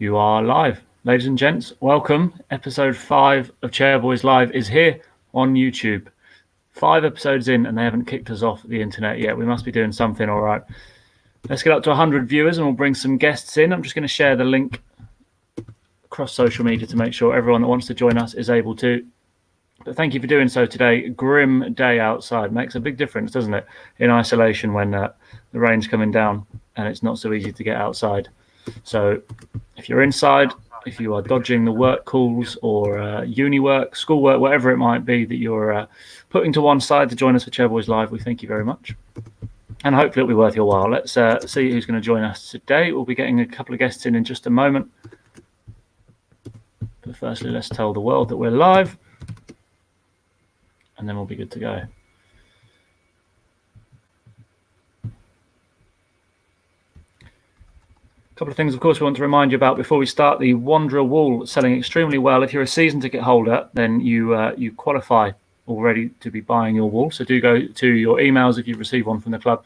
You are live. Ladies and gents, welcome. Episode 5 of Chairboys Live is here on YouTube. 5 episodes in and they haven't kicked us off the internet yet. We must be doing something all right. Let's get up to 100 viewers and we'll bring some guests in. I'm just going to share the link across social media to make sure everyone that wants to join us is able to. But thank you for doing so today. Grim day outside. Makes a big difference, doesn't it, in isolation when the rain's coming down and it's not so easy to get outside. So if you're inside, if you are dodging the work calls or uni work, school work, whatever it might be that you're putting to one side to join us for Chairboys Live, we thank you very much. And hopefully it'll be worth your while. Let's see who's going to join us today. We'll be getting a couple of guests in just a moment. But firstly, let's tell the world that we're live. And then we'll be good to go. Couple of things, of course, we want to remind you about before we start. The Wanderer Wall selling extremely well. If you're a season ticket holder, then you qualify already to be buying your wall. So do go to your emails if you've received one from the club.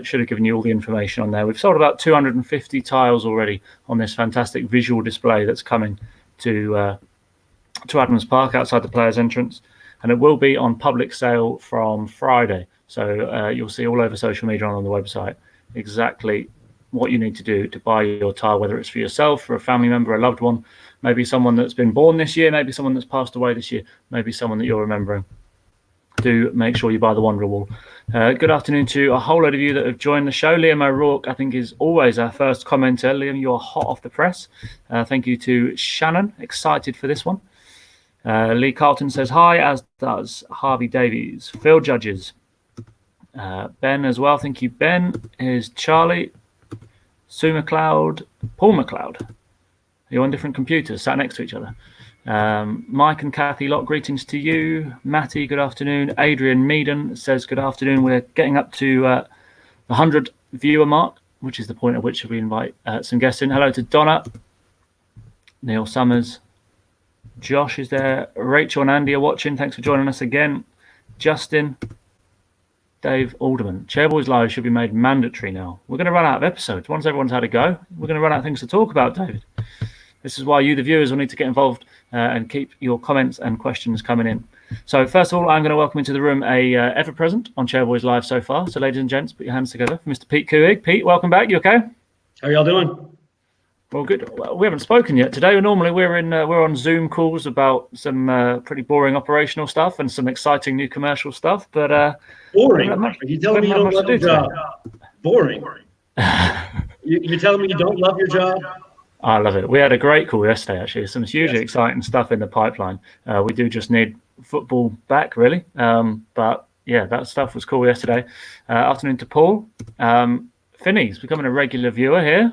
Should have given you all the information on there. We've sold about 250 tiles already on this fantastic visual display that's coming to Adams Park outside the players' entrance. And it will be on public sale from Friday. So you'll see all over social media and on the website exactly what you need to do to buy your tile, whether it's for yourself, for a family member, a loved one, maybe someone that's been born this year, maybe someone that's passed away this year, maybe someone that you're remembering. Do make sure you buy the Wanderer Wall. Good afternoon to a whole load of you that have joined the show. Liam O'Rourke, I think, is always our first commenter. Liam, you're hot off the press. Thank you to Shannon, excited for this one. Lee Carlton says hi, as does Harvey Davies. Phil Judges. Ben as well. Thank you, Ben. Here's Charlie. Sue McLeod, Paul McLeod. Are you on different computers, sat next to each other? Mike and Kathy Locke, greetings to you. Matty, good afternoon. Adrian Meaden says good afternoon. We're getting up to the 100 viewer mark, which is the point at which we invite some guests in. Hello to Donna, Neil Summers, Josh is there. Rachel and Andy are watching. Thanks for joining us again. Justin, Dave Alderman. Chairboys Live should be made mandatory now. We're going to run out of episodes. Once everyone's had a go, we're going to run out of things to talk about, David. This is why you, the viewers, will need to get involved and keep your comments and questions coming in. So first of all, I'm going to welcome into the room a ever-present on Chairboys Live so far. So ladies and gents, put your hands together for Mr. Pete Cooig. Pete, welcome back. You okay? How are y'all doing? Well, good. Well, we haven't spoken yet today. Normally we're on Zoom calls about some pretty boring operational stuff and some exciting new commercial stuff. But boring? Are you telling me you don't love your job? Boring. You're telling me you don't love your job? I love it. We had a great call yesterday, actually. Some hugely exciting stuff in the pipeline. We do just need football back, really. But yeah, that stuff was cool yesterday. Afternoon to Paul. Finney's becoming a regular viewer here.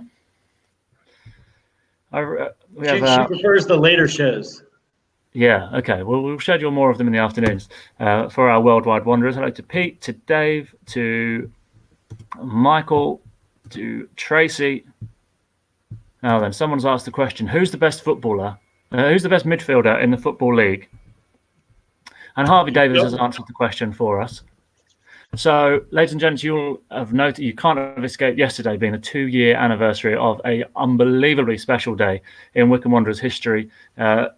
She prefers the later shows. Yeah, okay. Well, we'll schedule more of them in the afternoons for our worldwide wanderers. Hello to Pete, to Dave, to Michael, to Tracy. Now then, someone's asked the question, who's the best footballer? Who's the best midfielder in the Football League? And Harvey Davies has answered the question for us. So, ladies and gents, you'll have noted you can't have escaped yesterday being the 2-year anniversary of a unbelievably special day in Wycombe Wanderers history. Not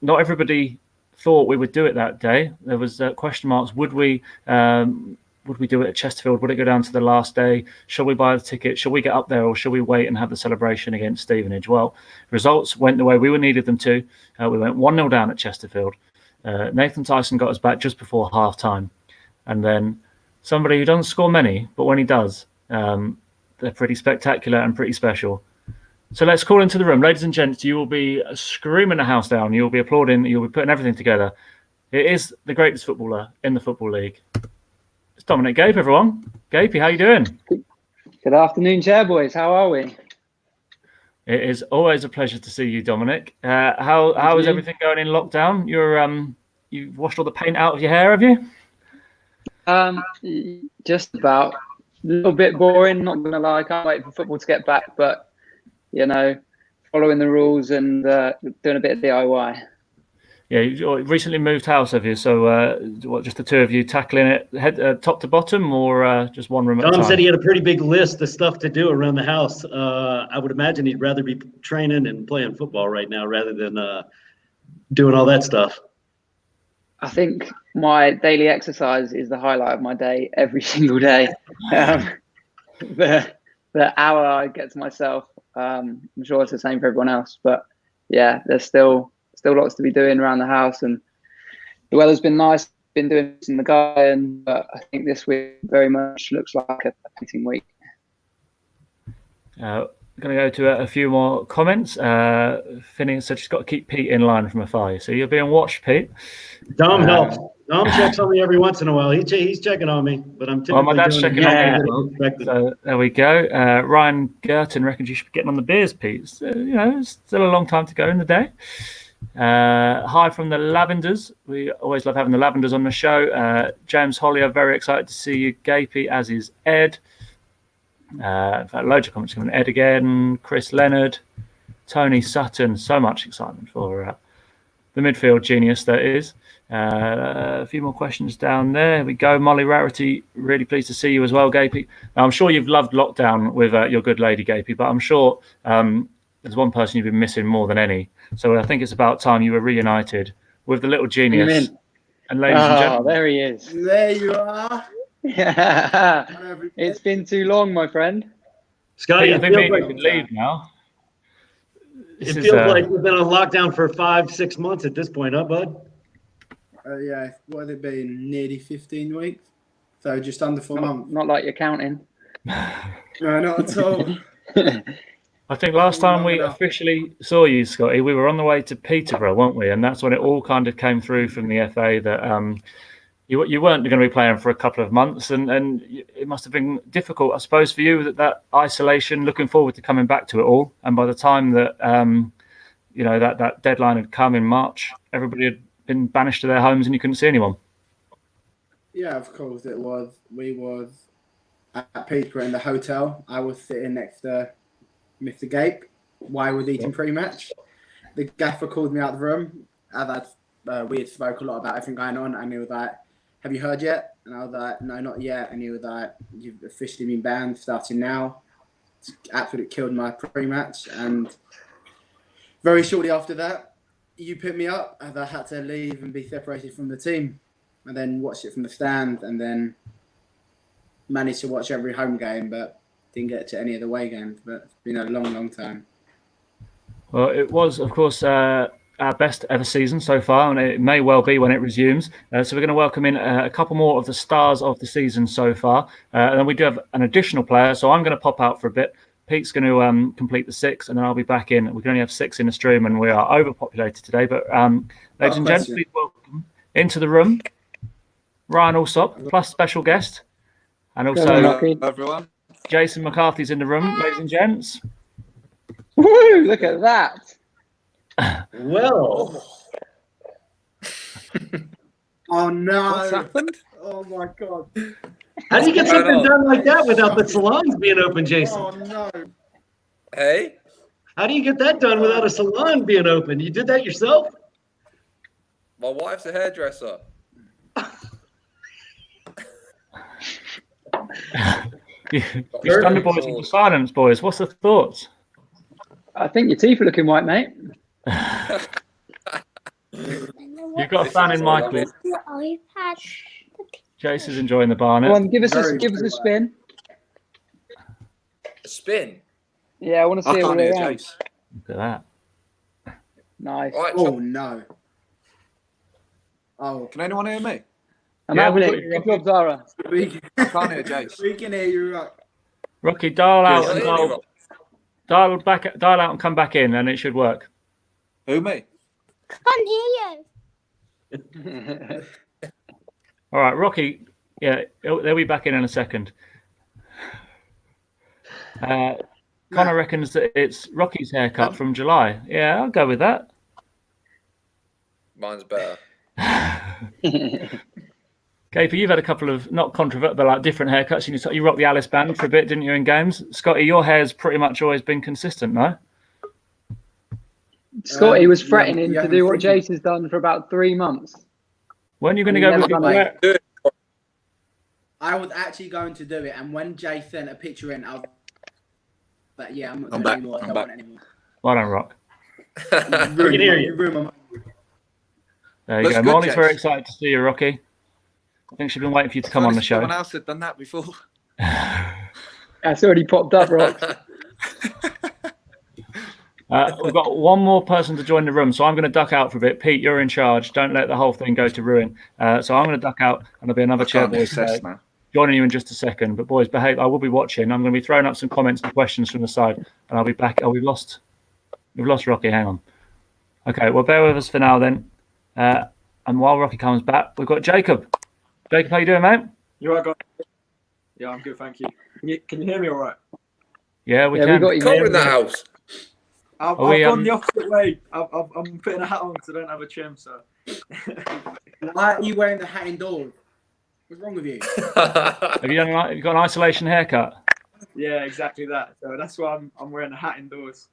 everybody thought we would do it that day. There was question marks. Would we do it at Chesterfield? Would it go down to the last day? Shall we buy the ticket? Shall we get up there, or shall we wait and have the celebration against Stevenage? Well, results went the way we needed them to. We went 1-0 down at Chesterfield. Nathan Tyson got us back just before half-time. And then somebody who doesn't score many, but when he does, they're pretty spectacular and pretty special. So let's call into the room. Ladies and gents, you will be screaming the house down. You'll be applauding. You'll be putting everything together. It is the greatest footballer in the Football League. It's Dominic Gape, everyone. Gapey, how you doing? Good afternoon, Chairboys. How are we? It is always a pleasure to see you, Dominic. How is everything going in lockdown? You've washed all the paint out of your hair, have you? Just about. A little bit boring, not gonna lie. I can't wait for football to get back, but following the rules and doing a bit of DIY. Yeah, you recently moved house, have you? So, what, just the two of you tackling it top to bottom, or just one room at a Dom time? said he had a pretty big list of stuff to do around the house. I would imagine he'd rather be training and playing football right now rather than doing all that stuff. I think my daily exercise is the highlight of my day every single day. The hour I get to myself, I'm sure it's the same for everyone else. But yeah, there's still lots to be doing around the house, and the weather's been nice. Been doing this in the garden, but I think this week very much looks like a painting week. Going to go to a few more comments. Phineas said she's got to keep Pete in line from afar. So you're being watched, Pete. Dom helps. Dom checks on me every once in a while. He's checking on me, but I'm typically my dad's checking on me as well. Yeah. So there we go. Ryan Girton reckons you should be getting on the beers, Pete. So, it's still a long time to go in the day. Hi from the Lavenders. We always love having the Lavenders on the show. James Hollier, very excited to see you. Gapey, as is Ed. In fact, loads of comments coming. Ed again, Chris Leonard, Tony Sutton. So much excitement for the midfield genius that is. A few more questions down there. Here we go. Molly Rarity, really pleased to see you as well, Gapey. Now, I'm sure you've loved lockdown with your good lady, Gapey, but I'm sure there's one person you've been missing more than any. So I think it's about time you were reunited with the little genius. And ladies and gentlemen. There he is. There you are. Yeah. It's been too long, my friend. Scotty, I think you can leave now. It feels like we've been on lockdown for 5-6 months at this point, huh, bud? Yeah, what has it been? Nearly 15 weeks. So just under 4 months. Not like you're counting. No, not at all. I think last time we officially saw you, Scotty, we were on the way to Peterborough, weren't we? And that's when it all kind of came through from the FA that you weren't going to be playing for a couple of months, and it must have been difficult, I suppose, for you that isolation, looking forward to coming back to it all. And by the time that that deadline had come in March, everybody had been banished to their homes and you couldn't see anyone. Yeah, of course it was. We was at Peterborough in the hotel. I was sitting next to Mr. Gape while I was eating pre-match. The gaffer called me out of the room as we had spoke a lot about everything going on, and he was like, "Have you heard yet?" And I was like, "No, not yet." And he was like, "You've officially been banned starting now." It's absolutely killed my pre-match. And very shortly after that, you picked me up as I had to leave and be separated from the team, and then watched it from the stand, and then managed to watch every home game, but didn't get to any of the away games. But it's been a long, long time. Well, it was, of course, our best ever season so far, and it may well be when it resumes. So we're going to welcome in a couple more of the stars of the season so far. And then we do have an additional player, so I'm going to pop out for a bit. Pete's going to complete the 6, and then I'll be back in. We can only have 6 in the stream, and we are overpopulated today. But ladies and gents, please welcome into the room Ryan Alsop, plus special guest, and also everyone. Jason McCarthy's in the room, ladies and gents. Woo! Look at that. Well. Oh no! What's happened? Oh my god! How do you get something done like that without the salons being open, Jason? Oh no! Hey? How do you get that done without a salon being open? You did that yourself? My wife's a hairdresser. You stunned the boys into silence, boys. What's the thoughts? I think your teeth are looking white, mate. You've got a fan in Michael. Jason's enjoying the bar now. Go on, give us a spin. A spin? Yeah, I want to see I it all can't hear around. Jace. Look at that. Nice. All right, Oh no! Oh, can anyone hear me? I'm Yeah, having we've it. got Good job, Zara. I can't hear Jace. we can hear you. Right. Rocky, dial out and Yes. dial out and come back in, and it should work. Who, me? Can't hear you. All right, Rocky. Yeah, they'll be back in a second. Connor reckons that it's Rocky's haircut from July. Yeah, I'll go with that. Mine's better. Gaper, you've had a couple of not controversial, but like different haircuts. You rocked the Alice band for a bit, didn't you, in games? Scotty, your hair's pretty much always been consistent, no? Scotty was you threatening to haven't do what seen- Jace has done for about 3 months. When are you going to Never go with done your it. I was actually going to do it, and when Jay sent a picture in, I was like, "Yeah, I'm not I'm doing it back. anymore. I I'm don't back. want it anymore." Well done, Rock. We can hear you. ruined my mind. There you Looks go. good, Molly's very Jace. excited to see you, Rocky. I think she's been waiting for you to come Funny on the show. Someone else had done that before. That's already popped up, Rox. We've got one more person to join the room, so I'm going to duck out for a bit. Pete, you're in charge. Don't let the whole thing go to ruin. So I'm going to duck out, and there'll be another I chair can't boy assess now. joining you in just a second. But boys, behave. I will be watching. I'm going to be throwing up some comments and questions from the side, and I'll be back. Oh, we've lost Rocky. Hang on. Okay, well, bear with us for now then. And while Rocky comes back, we've got Jacob. Jacob, how you doing, mate? You all right, guys? Yeah, I'm good, thank you. Can you hear me all right? Yeah, we Yeah, can. we got you. Cold mate. in that house. I've Are we, gone the opposite way. I'm putting a hat on because I don't have a trim, so. Why are you wearing the hat indoors? What's wrong with you? Have you got an isolation haircut? Yeah, exactly that. So that's why I'm wearing a hat indoors.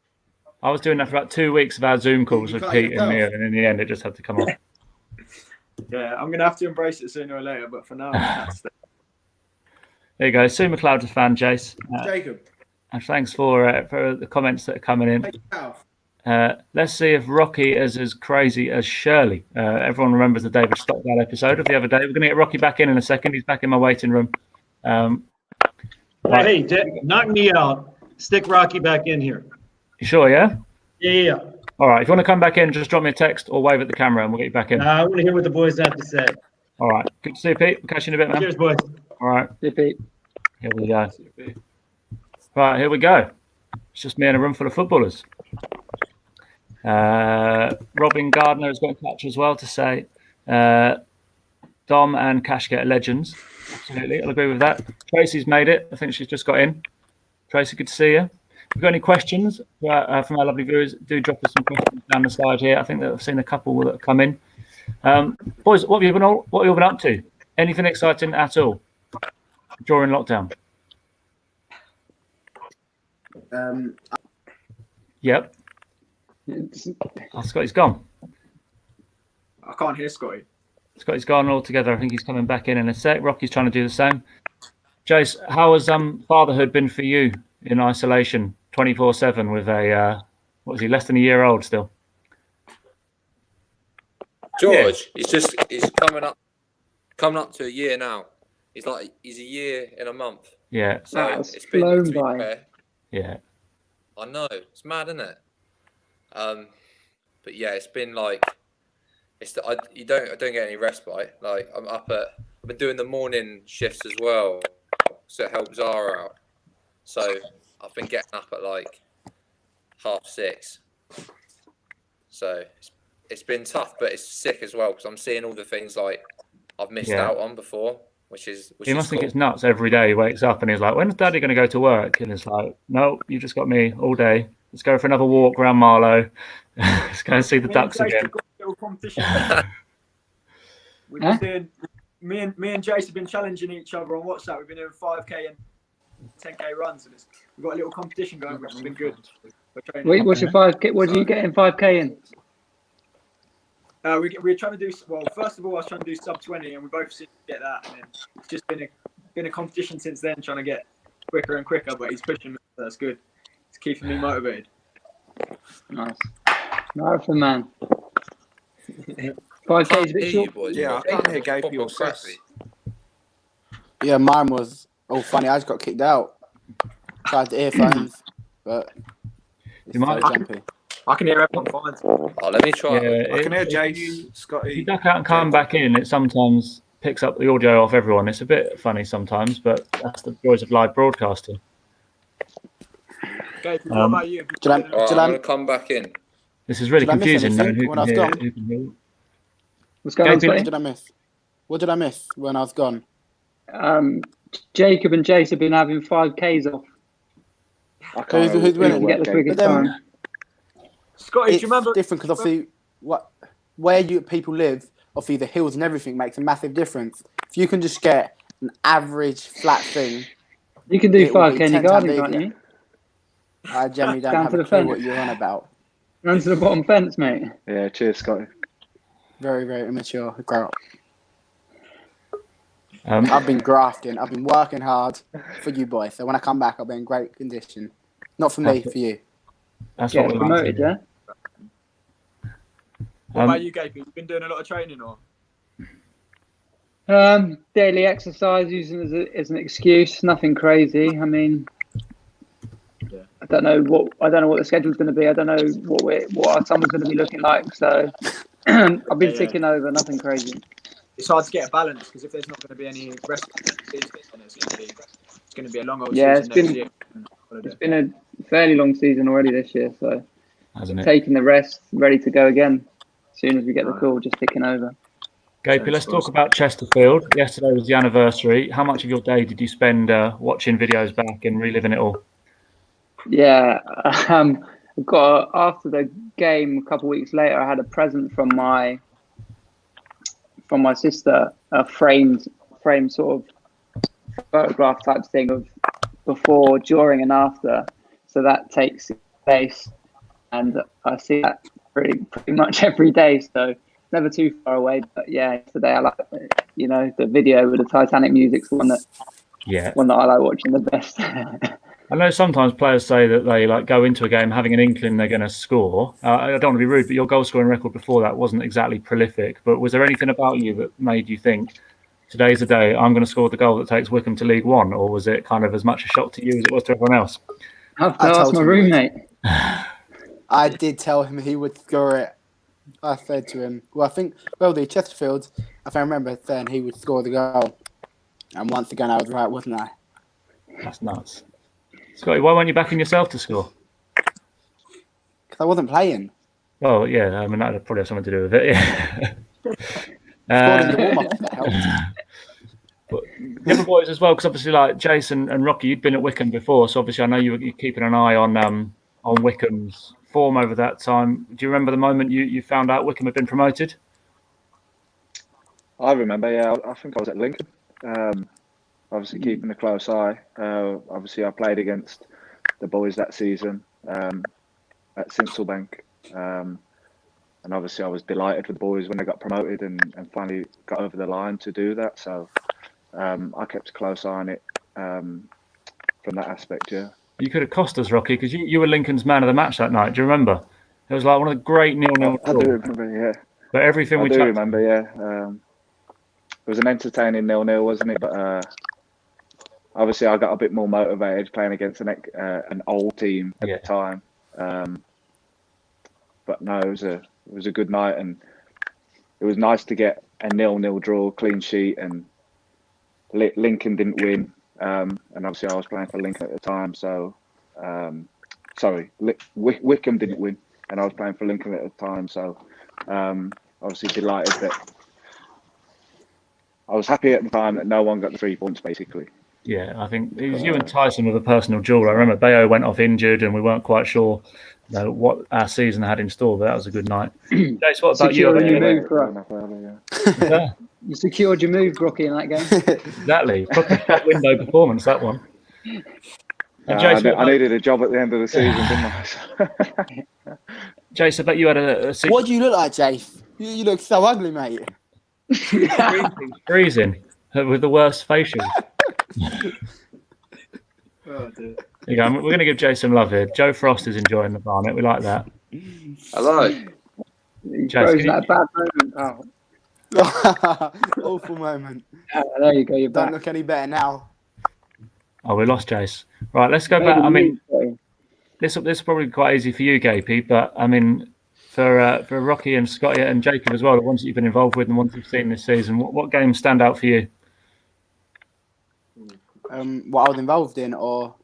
I was doing that for about 2 weeks of our Zoom calls You with cut Pete and yourself? Neil, and in the end, it just had to come off. Yeah, I'm gonna have to embrace it sooner or later, but for now, that's the... There you go. Sue McLeod's a fan, Jace. Jacob, And thanks for the comments that are coming in. take your house. Let's see if Rocky is as crazy as Shirley. Everyone remembers the David Stockdale episode of the other day. We're going to get Rocky back in a second. He's back in my waiting room. Right. Hey, knock me out. Stick Rocky back in here. You sure, yeah? Yeah. All right. If you want to come back in, just drop me a text or wave at the camera and we'll get you back in. I want to hear what the boys have to say. All right. Good to see you, Pete. We'll catch you in a bit, man. Cheers, boys. All right. Yeah, Pete. Here we go. Right, here we go. It's just me and a room full of footballers. Robin Gardner has got in touch as well to say Dom and Kashka are legends. Absolutely, I'll agree with that. Tracy's made it. I think she's just got in. Tracy, good to see you. If you've got any questions from our lovely viewers, do drop us some questions down the side here. I think that I've seen a couple that have come in. Boys, what have you been up to? Anything exciting at all during lockdown? Yep. Oh, Scotty's gone. I can't hear Scotty. Scotty's gone altogether. I think he's coming back in a sec. Rocky's trying to do the same. Jace, how has fatherhood been for you in isolation, 24/7 with a what was he, less than a year old still? George, he's coming up to a year now. He's a year in a month. Yeah. So That's it's been flown to be by. fair, Yeah. I know it's mad, isn't it? But yeah, it's been like I don't get any respite. Like I've been doing the morning shifts as well, so it helps Zara out. So I've been getting up at like 6:30. So it's been tough, but it's sick as well because I'm seeing all the things like I've missed out on before, which is He must think cool. it's nuts every day. He wakes up and he's like, when's Daddy going to go to work? And it's like, no, you just got me all day. Let's go for another walk around Marlow. Let's go and see the ducks again. We've got a little competition. We've been doing, me and Jace have been challenging each other on WhatsApp. We've been doing 5K and 10K runs, and we've got a little competition going, which has been good. Wait, what's your 5K? What do you get in 5K in? We're trying to do, well, first of all, I was trying to do sub 20, and we both seem to get that. And then it's just been a competition since then, trying to get quicker and quicker, but he's pushing me, so that's good. It's keeping me motivated. Nice. Marathon man. 5K is a bit short. Yeah, I can't hear Gape or Sassy. Yeah, mine was all funny. I just got kicked out. Tried the earphones, but it's You might- so jumpy. I can hear everyone fine. Oh, let me try. Yeah, I can hear if Jace, you Scotty. duck out and come back in, it sometimes picks up the audio off everyone. It's a bit funny sometimes, but that's the joys of live broadcasting. Gape, what about you? Did I- All right, Did I'm gonna come back in. This is really Did I miss confusing now. anything Who when can I was hear? gone? Who can hear? What's going on, Gabe, What Scotty? did I miss? What did I miss when I was gone? Jacob and Jace have been having 5Ks off. Who's To winning? get the quickest But then- time. Scotty, do It's you remember? different because obviously where you people live, obviously the hills and everything makes a massive difference. If you can just get an average flat thing, You can do it will be 5K in your 10 times garden, can't easier. you? I generally don't Down have to a the clue fence. what you're on about. Run to the bottom fence, mate. Yeah, cheers, Scotty. Very, very immature. Grow up. Um, I've been grafting. I've been working hard for you boys. So when I come back, I'll be in great condition. Not for me, for you. that's Get what we like. promoted, to yeah. What about you, Gape? You've been doing a lot of training, or? Daily exercise using as an excuse. Nothing crazy. I mean, Yeah. I don't know what the schedule's going to be. I don't know what our summer's going to be looking like. So I've been ticking over. Nothing crazy. It's hard to get a balance because if there's not going to be any rest, then it's going to be a long old Yeah, season next year. It's been a fairly long season already this year. So Hasn't it? taking the rest, ready to go again. As soon as we get the call, just ticking over. Gapey, let's talk about Chesterfield. Yesterday was the anniversary. How much of your day did you spend watching videos back and reliving it all? Yeah, after the game a couple of weeks later, I had a present from my sister, a framed sort of photograph type thing of before, during, and after. So that takes place, and I see that pretty much every day. So never too far away. But yeah, today I like the video with the Titanic music's the one that I like watching the best. I know sometimes players say that they go into a game having an inkling they're going to score. I don't want to be rude, but your goal scoring record before that wasn't exactly prolific. But was there anything about you that made you think today's the day I'm going to score the goal that takes Wycombe to League One, or was it kind of as much a shock to you as it was to everyone else? I have to ask my roommate. I did tell him he would score it. I said to him, the Chesterfield, if I remember saying he would score the goal. And once again, I was right, wasn't I? That's nuts. Scotty, why weren't you backing yourself to score? Because I wasn't playing. Well, yeah, I mean, that would probably have something to do with it, yeah. Scored in the warm-up, that helped. But the other boys as well, because obviously, like Jason and Rocky, you'd been at Wycombe before, so obviously I know you're keeping an eye on Wycombe's form over that time. Do you remember the moment you found out Wycombe had been promoted? I remember, yeah. I think I was at Lincoln. Obviously keeping a close eye. Obviously I played against the boys that season at Sincilbank. And obviously I was delighted with the boys when they got promoted and finally got over the line to do that. So I kept a close eye on it from that aspect, yeah. You could have cost us, Rocky, because you were Lincoln's man of the match that night. Do you remember? It was like one of the great 0-0 I do remember, yeah. But everything I do remember, yeah. It was an entertaining 0-0, wasn't it? But obviously, I got a bit more motivated playing against an old team at the time. But no, it was a good night, and it was nice to get a 0-0 draw, clean sheet, and Lincoln didn't win. And obviously, I was playing for Lincoln at the time, so Wycombe didn't win, and I was playing for Lincoln at the time, so obviously delighted that. I was happy at the time that no one got the 3 points, basically. Yeah, I think it was you and Tyson with a personal duel. I remember Bayo went off injured, and we weren't quite sure what our season had in store, but that was a good night. Jace, what about you? You secured your move, Rocky, in that game. Exactly. Proper shot window performance, that one. And Jace, I needed a job at the end of the season, didn't I? Jace, I bet you had a What do you look like, Jace? You look so ugly, mate. Freezing with the worst facials. Oh, dear. There you go. We're going to give Jace some love here. Joe Frost is enjoying the Barnet. We like that. Hello. He froze that bad moment. Awful moment. There you go. You're Don't back. look any better now. Oh, we lost Jace. Right, let's go back. I mean, this is probably quite easy for you, Gapey, but I mean, for Rocky and Scotty and Jacob as well, the ones that you've been involved with and the ones you've seen this season, what games stand out for you? What I was involved in, or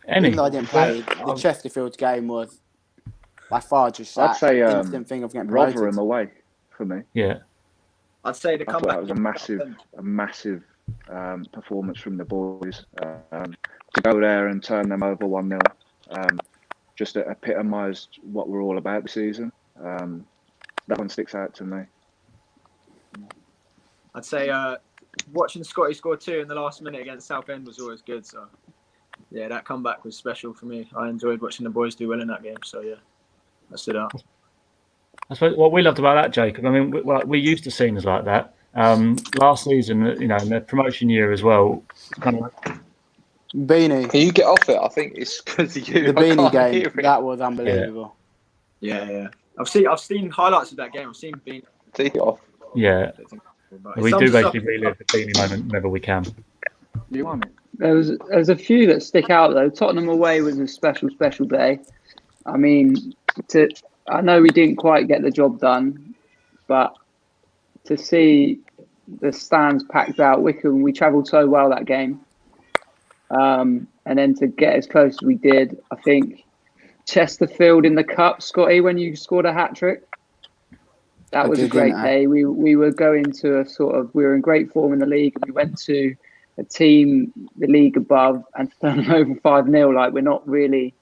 Any? even though I didn't play, the Chesterfield game was by far just I'd that say instant thing of getting promoted. Rotherham away for me. Yeah. I'd say the I thought comeback that was a massive performance from the boys. To go there and turn them over 1-0, just epitomised what we're all about this season. That one sticks out to me. I'd say watching Scotty score 2 in the last minute against Southend was always good. So, yeah, that comeback was special for me. I enjoyed watching the boys do well in that game. So, yeah. that stood out. I suppose what we loved about that, Jacob, I mean, we used to scenes like that. Last season, in the promotion year as well, kind of Beanie. Can you get off it? I think it's because of you. The I Beanie can't game, hear it. that was unbelievable. Yeah. I've seen highlights of that game. I've seen Beanie. Take it off. Yeah. But We it do sums us basically relive the Beanie moment whenever we can. You want it? There's a few that stick out though. Tottenham away was a special day. I mean, I know we didn't quite get the job done, but to see the stands packed out, Wickham, we travelled so well that game, and then to get as close as we did, I think Chesterfield in the cup, Scotty, when you scored a hat trick, that was a great day. We were going to we were in great form in the league, and we went to a team, the league above, and turn them over 5-0. Like, we're not really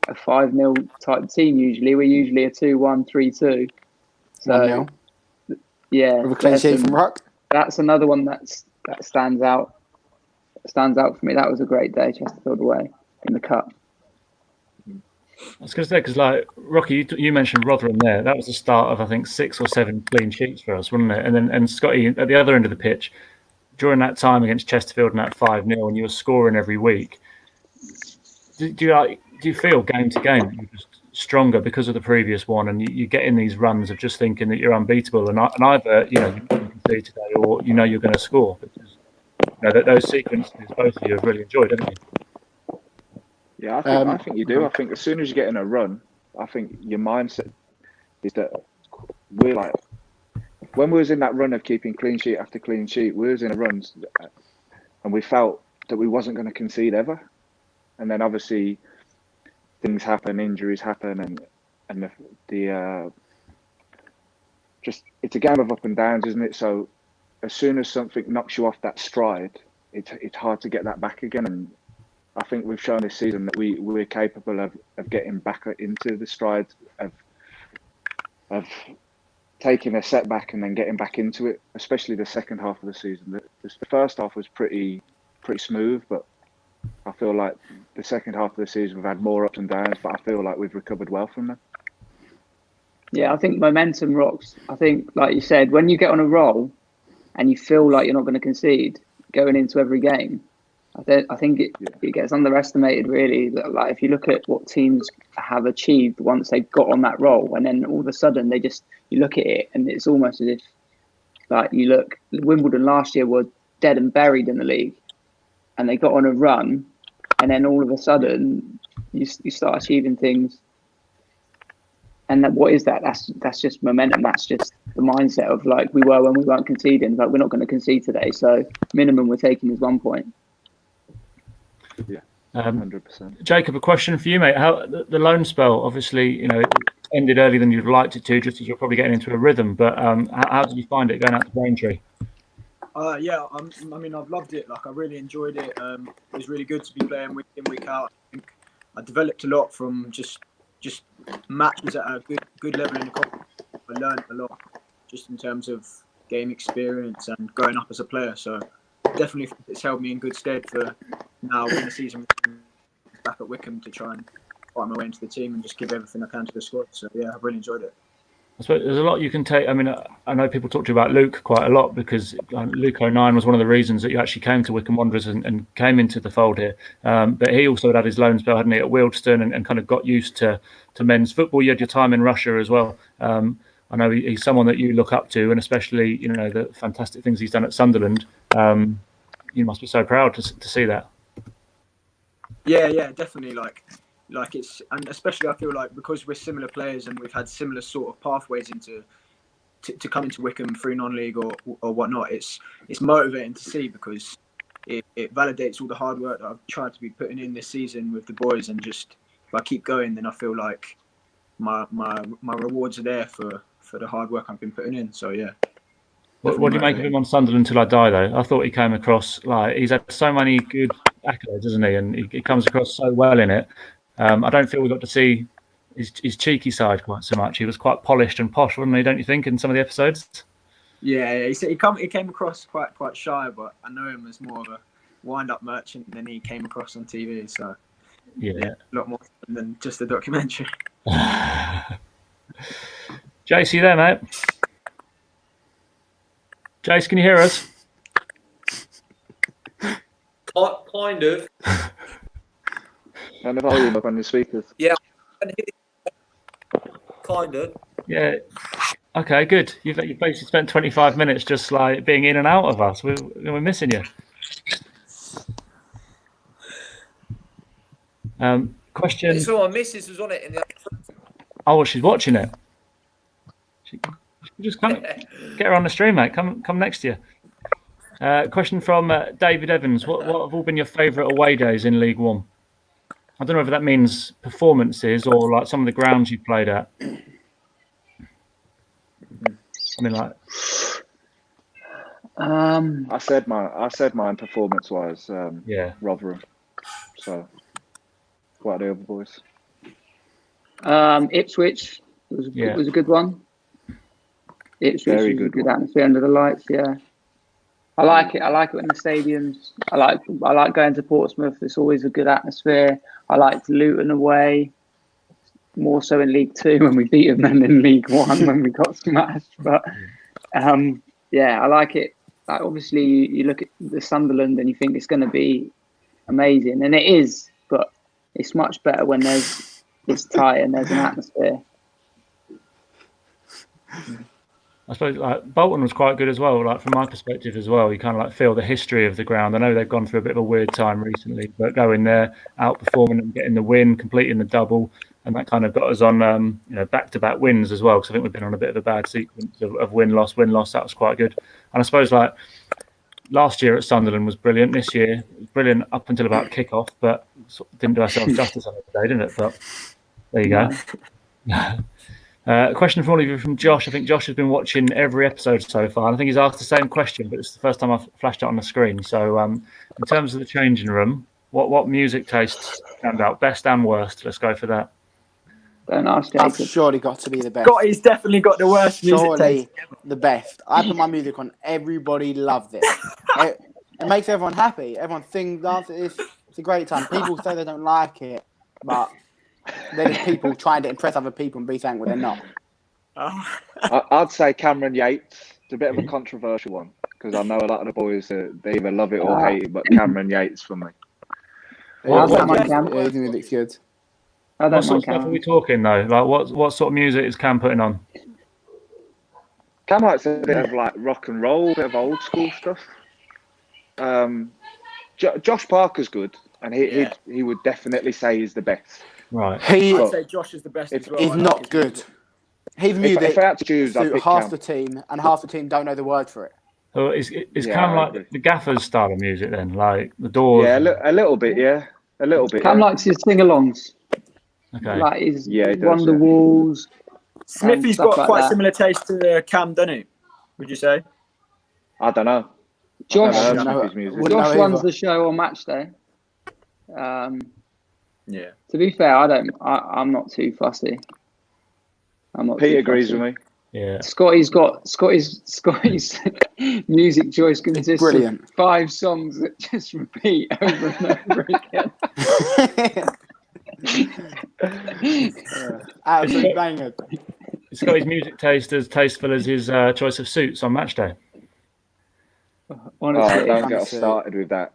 a 5-0 type team usually. We're usually a 2-1, 3-2. So 1-0. Yeah, With a clean sheet from Rock. That's another one that stands out. Stands out for me. That was a great day, Chesterfield away in the cup. I was going to say, because like Rocky, you mentioned Rotherham there. That was the start of, I think, 6 or 7 clean sheets for us, wasn't it? And Scotty at the other end of the pitch during that time against Chesterfield and that 5-0, and you were scoring every week. Do you feel game to game you're just stronger because of the previous one, and you get in these runs of just thinking that you're unbeatable, and either you can see today, or you're going to score, because those sequences both of you have really enjoyed, haven't you? Yeah, I think you do. I think as soon as you get in a run, I think your mindset is that we're like, when we was in that run of keeping clean sheet after clean sheet, we was in a run, and we felt that we wasn't going to concede ever. And then obviously things happen, injuries happen, and the just, it's a game of up and downs, isn't it? So as soon as something knocks you off that stride, it's hard to get that back again. And I think we've shown this season that we're capable of getting back into the stride of taking a setback and then getting back into it, especially the second half of the season. The first half was pretty smooth, but I feel like the second half of the season we've had more ups and downs, but I feel like we've recovered well from them. Yeah, I think momentum rocks. I think, like you said, when you get on a roll and you feel like you're not going to concede going into every game, I think it gets underestimated, really. Like, if you look at what teams have achieved once they've got on that roll, and then all of a sudden you look at it and it's almost as if, like, Wimbledon last year were dead and buried in the league, and they got on a run, and then all of a sudden you start achieving things. And what is that? That's just momentum. That's just the mindset of, like, we were when we weren't conceding. Like, we're not going to concede today, so minimum we're taking is 1 point. Yeah, 100%. Jacob, a question for you, mate. How the loan spell, obviously, it ended earlier than you'd liked it to, just as you're probably getting into a rhythm. But how did you find it going out to Braintree? Yeah, I mean, I've loved it. Like, I really enjoyed it. It was really good to be playing week in, week out. I think I developed a lot from just matches at a good level in the competition. I learned a lot just in terms of game experience and growing up as a player. So definitely it's held me in good stead for now when the season back at Wickham to try and fight my way into the team and just give everything I can to the squad. So yeah, I've really enjoyed it. I suppose there's a lot you can take. I mean, I know people talk to you about Luke quite a lot, because Luke 09 was one of the reasons that you actually came to Wickham Wanderers and came into the fold here. But he also had his loan spell, hadn't he, at Wealdstone, and kind of got used to men's football. You had your time in Russia as well. I know he's someone that you look up to, and especially, the fantastic things he's done at Sunderland. You must be so proud to see that. Yeah, definitely. Like it's, and especially I feel like because we're similar players and we've had similar sort of pathways to come into Wickham through non-league or whatnot, it's motivating to see, because it validates all the hard work that I've tried to be putting in this season with the boys, and just if I keep going, then I feel like my rewards are there for the hard work I've been putting in. So yeah. What do you make of him on Sunderland Till I Die, though? I thought he came across, like, he's had so many good accolades, hasn't he? And he comes across so well in it. I don't feel we got to see his cheeky side quite so much. He was quite polished and posh, wasn't he? Don't you think, in some of the episodes? Yeah. He came across quite shy, but I know him as more of a wind-up merchant than he came across on TV. So yeah, a lot more than just a documentary. Jace, you there, mate? Jace, can you hear us? Kind of. And the volume up on the speakers. Yeah. Kind of. Yeah. Okay, good. You've basically spent 25 minutes just like being in and out of us. We're missing you. Question. So my missus was on it in the. Oh, well, she's watching it. She just come get her on the stream, mate. Come next to you. Question from David Evans. What have all been your favourite away days in League One? I don't know whether that means performances or like some of the grounds you played at. I mean, like. I said mine performance-wise. Yeah. Rotherham. So, what are the other boys? Ipswich was a good one. Ipswich Very was a good good one. atmosphere under the lights. Yeah, I like it. I like it in the stadiums. I like going to Portsmouth. It's always a good atmosphere. I liked Luton away, more so in League Two when we beat them than in League One when we got smashed. But yeah, I like it. Like obviously, you look at the Sunderland and you think it's going to be amazing, and it is. But it's much better when it's tight and there's an atmosphere. I suppose like Bolton was quite good as well. Like from my perspective as well, you kind of like feel the history of the ground. I know they've gone through a bit of a weird time recently, but going there, outperforming and getting the win, completing the double, and that kind of got us on back-to-back wins as well. Because I think we've been on a bit of a bad sequence of win-loss. That was quite good. And I suppose like last year at Sunderland was brilliant. This year it was brilliant up until about kick-off, but didn't do ourselves justice on it today, didn't it? But there you go. A question from all of you from Josh. I think Josh has been watching every episode so far. And I think he's asked the same question, but it's the first time I've flashed it on the screen. So in terms of the changing room, what music tastes stand out? Best and worst. Let's go for that. Don't ask I've Jacob. surely got to be the best. Scotty's definitely got the worst music Surely taste. the best. I put my music on. Everybody loved it. It makes everyone happy. Everyone sings, dances. It's a great time. People say they don't like it, but they're just people trying to impress other people and be saying what they're not. I'd say Cameron Yates. It's a bit of a controversial one because I know a lot of the boys they either love it or hate it, but Cameron Yates for me. I don't mind Cam. Yeah, his music's good. I What don't sort mind of stuff are Cam. we talking though? Like what sort of music is Cam putting on? Cam likes a bit of like rock and roll, a bit of old school stuff. Josh Parker's good, and he would definitely say he's the best. Right. I'd say Josh is the best as well. He's I like not his good. music. His music If I had to choose, I'd suit pick half Cam. the team, and half the team don't know the word for it. So is Yeah, Cam I like agree. the Gaffer's style of music then? Like the Doors? Yeah, a little bit. Yeah, a little bit. Cam yeah. likes his sing-alongs, Okay. like his Yeah, he does, Wonderwalls. Smithy's stuff got like quite that. similar taste to Cam, doesn't he? Would you say? I don't know. Josh, I Wouldn't don't know- know his music. wouldn't Josh know runs either. the show on match day. Yeah. To be fair, I'm not too fussy. I'm not. Pete too agrees fussy. with me. Yeah. Scotty's music choice consists Brilliant. of 5 songs that just repeat over and over again. Absolute banger. It's got his music taste as tasteful as his choice of suits on match day. Honestly, Don't get us Honestly. started with that.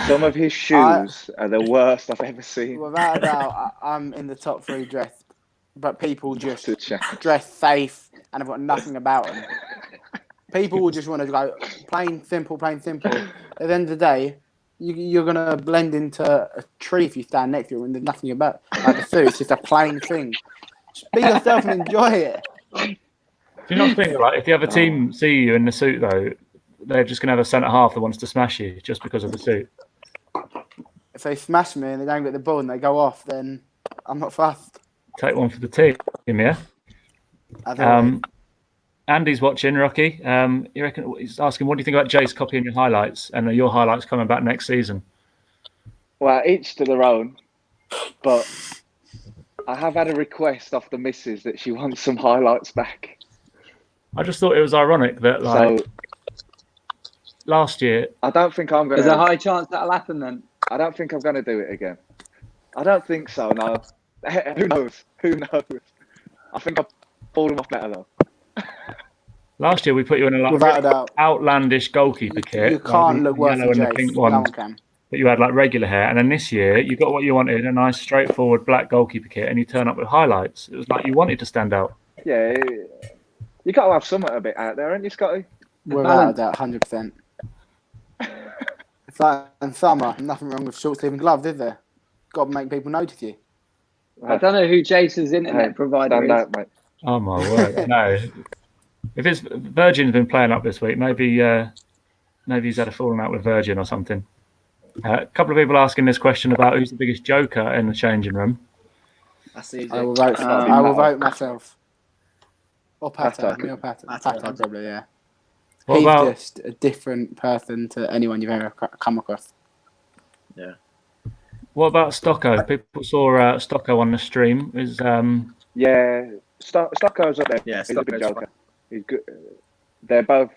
Some of his shoes are the worst I've ever seen. Without a doubt, I'm in the top 3 dressed, but people just To chat. dress safe and have got nothing about them. People will just want to go plain simple, plain simple. At the end of the day, you're going to blend into a tree if you stand next to it and there's nothing about like the suit. It's just a plain thing. Just be yourself and enjoy it. Do you not think like if the other team see you in the suit though, they're just gonna have a centre half that wants to smash you just because of the suit? If they smash me and they don't get the ball and they go off, then I'm not fussed. Take one for the team, yeah. I don't Andy's watching, Rocky. You reckon he's asking, what do you think about Jace copying your highlights and your highlights coming back next season? Well, each to their own. But I have had a request off the missus that she wants some highlights back. I just thought it was ironic that like So last year. I don't think I'm going there's a to. high chance that'll happen then. I don't think I'm going to do it again. I don't think so. No. Who knows? Who knows? I think I've pulled him off better though. Last year we put you in a like Without a really doubt. outlandish goalkeeper kit. You can't like, look the worse yellow than and the pink Jace. No ones. one can. But you had like regular hair, and then this year you got what you wanted, a nice straightforward black goalkeeper kit, and you turn up with highlights. It was like you wanted to stand out. Yeah, you got to have something a bit out there, ain't you, Scotty? Without a doubt, 100%. It's like in summer, nothing wrong with short sleeve and gloves, is there? Got to make people notice you. I don't know who Jason's internet provider Stand is. out, mate. Oh my word! No, if it's Virgin's been playing up this week, maybe he's had a falling out with Virgin or something. A couple of people asking this question about who's the biggest joker in the changing room. That's easy. I will vote. gotta be I will Pato. vote myself. Or Pato. Pato. Me or Pato. Pato. Pato, probably, yeah. What He's about just a different person to anyone you've ever come across. what about Stocko? People saw Stocko on the stream. Is Yeah, Stocko's up there. Yeah, He's a big Stocko's joker. He's good. They're both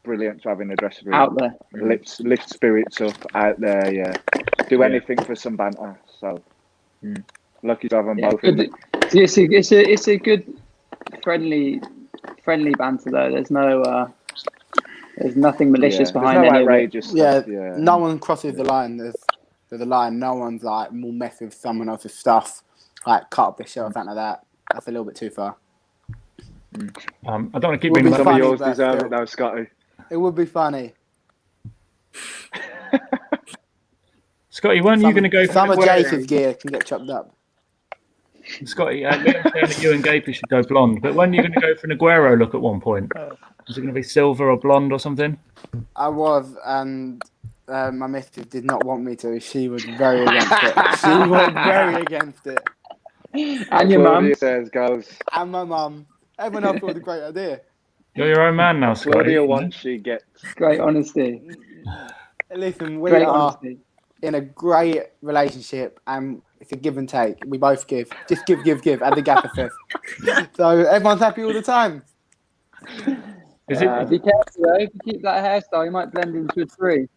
brilliant to have in the dressing room. Out there. Lift spirits up out there. Yeah, do anything for some banter. So lucky to have them Yeah, both. good. It's a good friendly banter though. There's no there's nothing malicious There's behind no any of it. outrageous stuff. Yeah, no one crosses the line. There's a line. No one's like more mess with someone else's stuff, like cut up the shirt or something like that. That's a little bit too far. I don't want to keep Will bringing be Some that. funny, of yours but deserve still. it though, Scotty. It would be funny. Scotty, weren't you going to go for some of Aguero? Jason's gear can get chopped up. Scotty, Liam's saying that you and Gape should go blonde, but when are you going to go for an Aguero look at one point? Is it going to be silver or blonde or something? I was, and my missus did not want me to. She was very against it. She was very against it. And your mum. Claudia says goes. And my mum. Everyone else thought it was a great idea. You're your own man now, Scotty. Claudia wants, she gets. Great honesty. Listen, we Great are honesty. in a great relationship, and it's a give and take. We both give. Just give, as the gaffer says. So everyone's happy all the time. Is it? Be careful though. If you keep that hairstyle, you might blend into a tree.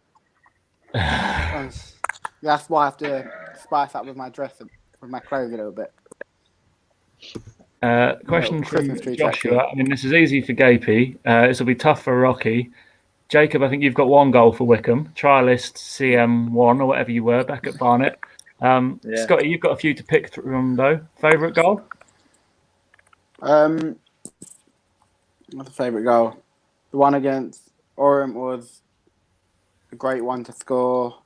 That's why I have to spice up with my dress and with my clothes a little bit. Question from Christmas tree Joshua. tattoo. I mean, this is easy for Gapey. This will be tough for Rocky. Jacob, I think you've got one goal for Wickham. Trialist CM1 or whatever you were back at Barnet. Scotty, you've got a few to pick from though. Favourite goal? What's the favourite goal? The one against Orient was a great one to score.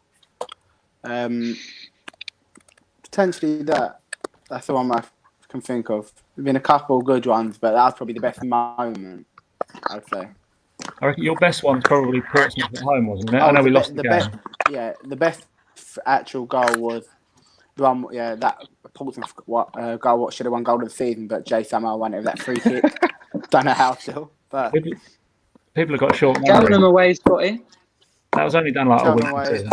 Potentially that. That's the one I can think of. There's been a couple good ones, but that was probably the best moment, I'd say. I reckon your best one's probably Portsmouth at home, wasn't it? I know we lost the game. The best actual goal was the one. Yeah, that Portsmouth goal. What should have won goal of the season, but Jay somehow won it with that free kick. Don't know how still, but People have got short Cheltenham memory. away, Scotty. That was only done like a week Cheltenham or away. two.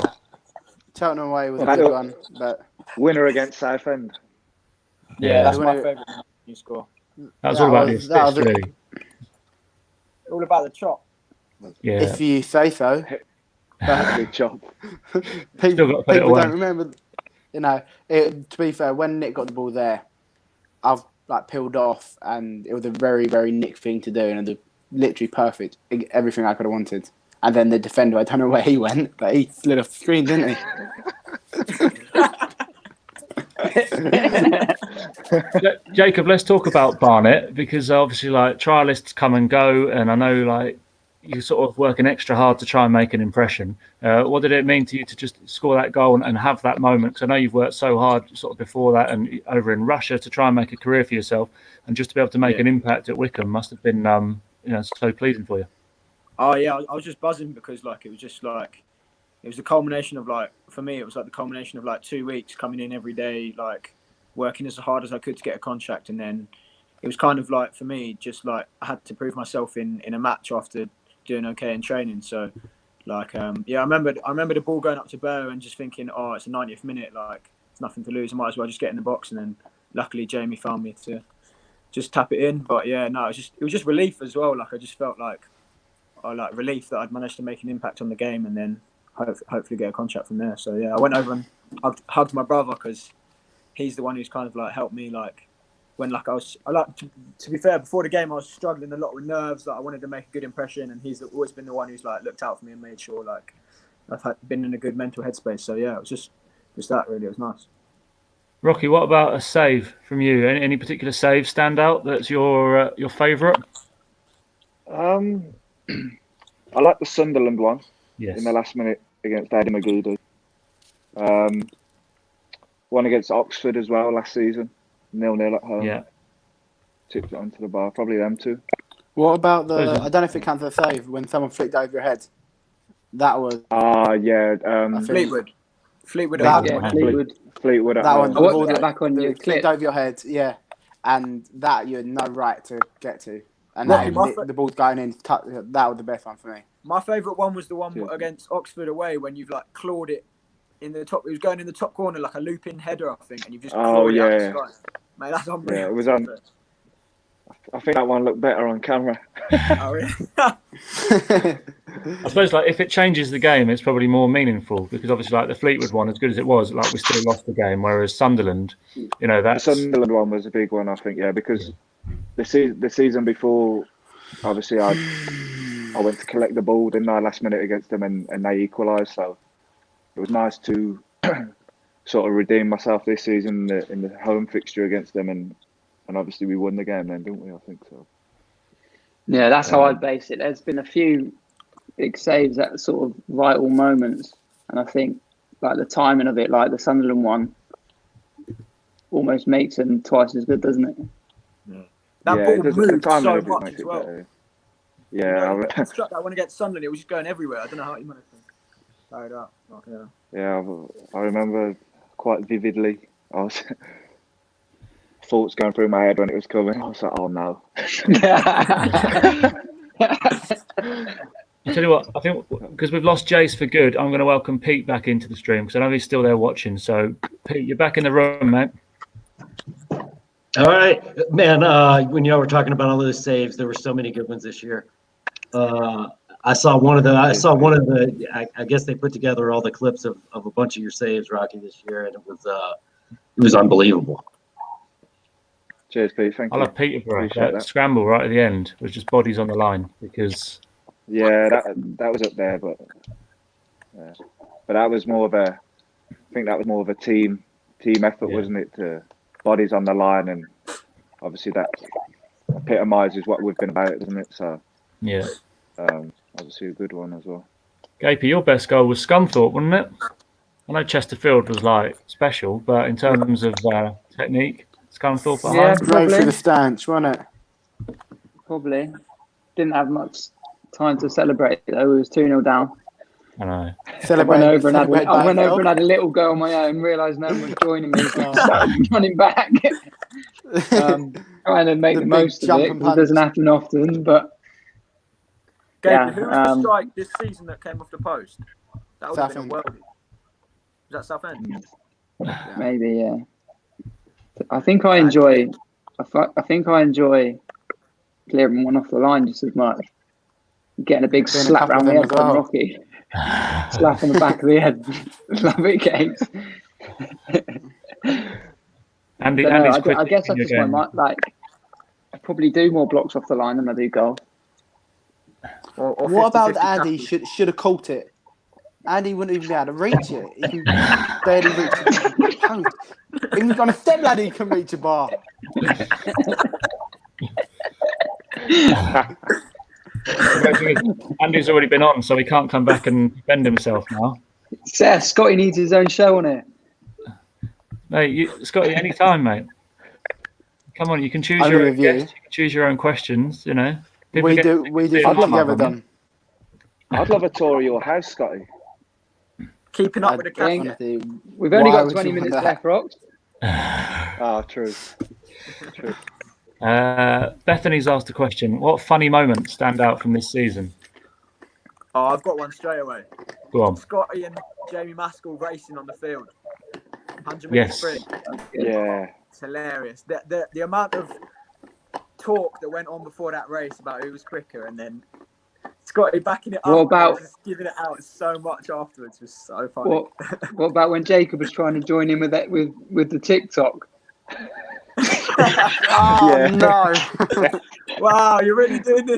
Cheltenham away was a Well, good one, but Winner against Southend. Yeah, that's Yeah. my favourite you score. That was all about the assists, it. really. All about the chop. Yeah. If you say so. Big chop. Still got to put it People away. don't remember. You know, to be fair, when Nick got the ball there, I've like peeled off, and it was a very, very Nick thing to do, and it was literally perfect, everything I could have wanted. And then the defender, I don't know where he went, but he slid off the screen, didn't he? Jacob, let's talk about Barnet, because obviously like trialists come and go, and I know like you sort of working extra hard to try and make an impression. What did it mean to you to just score that goal and have that moment? Because I know you've worked so hard sort of before that and over in Russia to try and make a career for yourself, and just to be able to make an impact at Wickham must have been so pleasing for you. Oh yeah, I was just buzzing because like it was the culmination of like, for me it was like the culmination of like 2 weeks coming in every day, like working as hard as I could to get a contract, and then it was kind of like for me just like I had to prove myself in a match after doing okay in training. So like I remember the ball going up to Bow and just thinking, oh, it's the 90th minute, like it's nothing to lose, I might as well just get in the box, and then luckily Jamie found me to just tap it in. But yeah, no, it was just relief as well. Like I just felt like relief that I'd managed to make an impact on the game, and then hopefully get a contract from there. So yeah, I went over and hugged my brother because he's the one who's kind of like helped me like when like to be fair, before the game I was struggling a lot with nerves. Like I wanted to make a good impression, and he's always been the one who's like looked out for me and made sure like I've been in a good mental headspace. So yeah, it was just that really. It was nice. Rocky, what about a save from you? Any particular save stand out that's your favourite? I like the Sunderland one Yes. in the last minute against Eddie McGeady. One against Oxford as well last season, 0-0 at home. Yeah. Tipped it onto the bar. Probably them two. What about the? I don't know if it counts as a save when someone flicked over your head. That was. Yeah. Fleetwood. That, Yeah, Fleetwood. Fleetwood at That home. one. I watched it back on your flicked clip. over your head. Yeah, and that you had no right to get to. And Rocky, the ball's going in. That was the best one for me. My favourite one was the one against Oxford away when you've like clawed it in the top. It was going in the top corner like a loop-in header, I think, and you've just clawed it out the sky. Mate, that's unreal. Yeah, it was on. I think that one looked better on camera. Oh, really? I suppose like if it changes the game, it's probably more meaningful because obviously like the Fleetwood one, as good as it was, like we still lost the game. Whereas Sunderland, that's The Sunderland one was a big one, I think. Yeah, because the season before, obviously I went to collect the ball, didn't I, last minute against them, and they equalised. So it was nice to sort of redeem myself this season in the home fixture against them, and obviously we won the game then, didn't we? I think so. Yeah, that's how I'd base it. There's been a few big saves at sort of vital moments, and I think like the timing of it, like the Sunderland one, almost makes them twice as good, doesn't it? That ball moved so makes much it as well. better. Yeah, I struck that one against Sunderland. It was just going everywhere. I don't know how he managed to carry it out. I remember quite vividly. Thoughts going through my head when it was coming. I was like, oh no. I tell you what, I think because we've lost Jace for good, I'm going to welcome Pete back into the stream because I know he's still there watching. So, Pete, you're back in the room, mate. All right, man. When y'all were talking about all those saves, there were so many good ones this year. I saw one of the. I guess they put together all the clips of a bunch of your saves, Rocky, this year, and it was unbelievable. Cheers, Pete. Thank you. I love Peterborough. That scramble right at the end was just bodies on the line because. Yeah, that was up there, but that was more of a. I think that was more of a team effort, wasn't it? To bodies on the line, and obviously that epitomises what we've been about, doesn't it? So yeah, obviously a good one as well. Gapey, your best goal was Scunthorpe, wasn't it? I know Chesterfield was like special, but in terms of technique, Scunthorpe at home. Right through the stance, wasn't it? Probably. Didn't have much time to celebrate though. It was 2-0 down. I know. I went over and had a little go on my own, realised no one was joining me, so I started running back. Trying to make the most of it. It doesn't happen often, but Gabe, who was the strike this season that came off the post? That would have been a worldie. Was that Southend? Maybe, yeah. I think I enjoy clearing one off the line just as much. Getting a big slap round the head from Rocky. Slap on the back of the head. Love it, Gabe. I guess I just might I probably do more blocks off the line than I do goal. Or what about Andy? Should have caught it. Andy wouldn't even be able to reach it. He can barely reach it. Even on a step ladder, he can reach a bar. Andy's already been on, so he can't come back and defend himself now. Scotty needs his own show on it. Mate, Scotty, any time, mate. Come on, you can choose your own guests, you can choose your own questions. You know, we do together, done. I'd love a tour of your house, Scotty. Keeping up with the cafe. We've only got 20 minutes left, Rox. True. Bethany's asked a question. What funny moments stand out from this season? Oh, I've got one straight away. Go on. Scotty and Jamie Maskell racing on the field. 100 meter sprint. Yeah. It's hilarious. The amount of talk that went on before that race about who was quicker, and then Scotty backing it up. What about- and just giving it out so much afterwards was so funny. What about when Jacob was trying to join in with that with the TikTok? Oh Yeah. no! Wow, you're really doing this.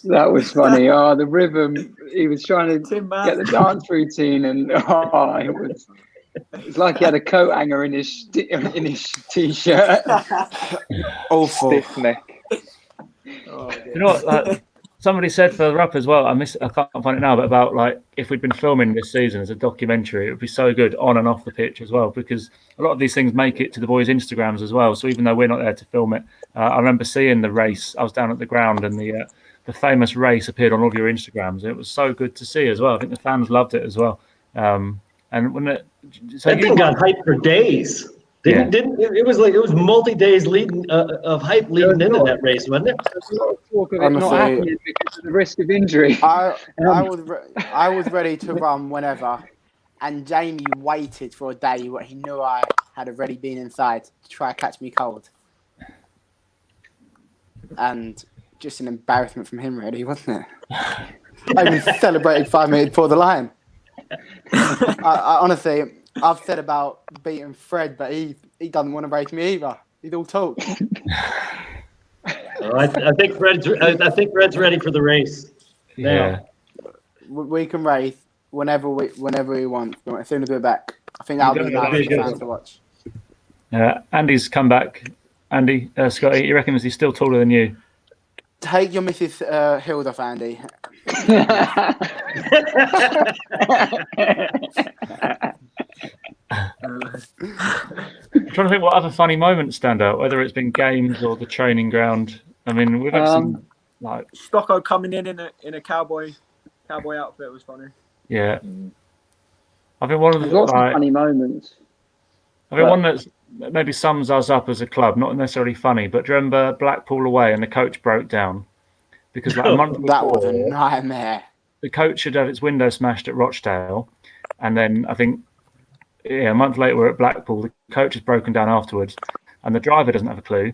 That was funny. Oh, the rhythm. He was trying to Tim get the dance routine, and it's like he had a coat hanger in his t-shirt. Awful. Stiff neck. Oh, dear. You know what? Somebody said further up as well. I can't find it now, but about like if we'd been filming this season as a documentary, it would be so good on and off the pitch as well, because a lot of these things make it to the boys' Instagrams as well. So even though we're not there to film it, I remember seeing the race. I was down at the ground, and the famous race appeared on all of your Instagrams. It was so good to see as well. I think the fans loved it as well. And when That thing got hyped for days. It was multi-days leading of hype leading into that race, wasn't it? Talk of it not Honestly, happening because of the risk of injury. I was ready to run whenever, and Jamie waited for a day where he knew I had already been inside to try to catch me cold, and just an embarrassment from him, really, wasn't it? I even celebrated 5 minutes before the line. I honestly, I've said about beating Fred, but he doesn't want to race me either. He's all talk. I think Fred's ready for the race. Yeah. We can race whenever we want. As soon as we're back, I think that'll be nice for fans to watch. Andy's come back. Andy, Scotty, you reckon is he still taller than you? Take your Mrs. Hild off, Andy. I'm trying to think what other funny moments stand out, whether it's been games or the training ground. I mean, we've had some like Stocko coming in a cowboy outfit was funny. yeah. I think one of the There's lots of funny moments. I think one that maybe sums us up as a club, not necessarily funny, but do you remember Blackpool away and the coach broke down because like a month That was a before, nightmare. the coach had had its window smashed at Rochdale, and then I think a month later we're at Blackpool. The coach has broken down afterwards, and the driver doesn't have a clue.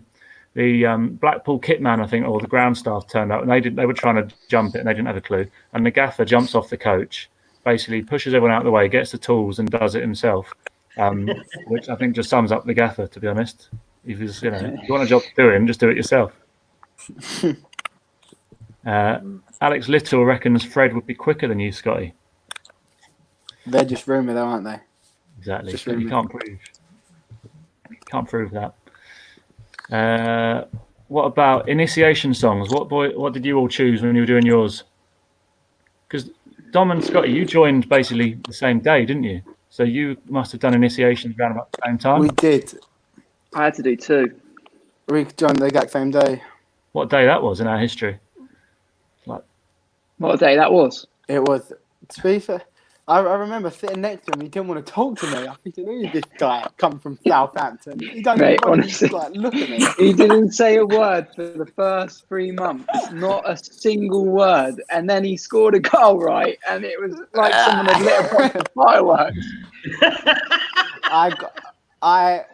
The Blackpool kitman, I think, or the ground staff turned up, and they were trying to jump it, and they didn't have a clue. And the gaffer jumps off the coach, basically pushes everyone out of the way, gets the tools, and does it himself. Which I think just sums up the gaffer, to be honest. If you want a job doing, just do it yourself. Alex Little reckons Fred would be quicker than you, Scotty. They're just rumour, though, aren't they? Exactly. Just You can't prove that. What about initiation songs? What did you all choose when you were doing yours? Because Dom and Scotty, you joined basically the same day, didn't you? So you must have done initiations around about the same time. We did. I had to do 2. We joined the exact same day. What day that was in our history? What a day that was. It was, to be fair, I remember sitting next to him. He didn't want to talk to me. I think, who is this guy come from Southampton? He don't Mate, even honestly. like, look at me. He didn't say a word for the first 3 months, not a single word. And then he scored a goal, right? And it was like someone had lit a box of fireworks. I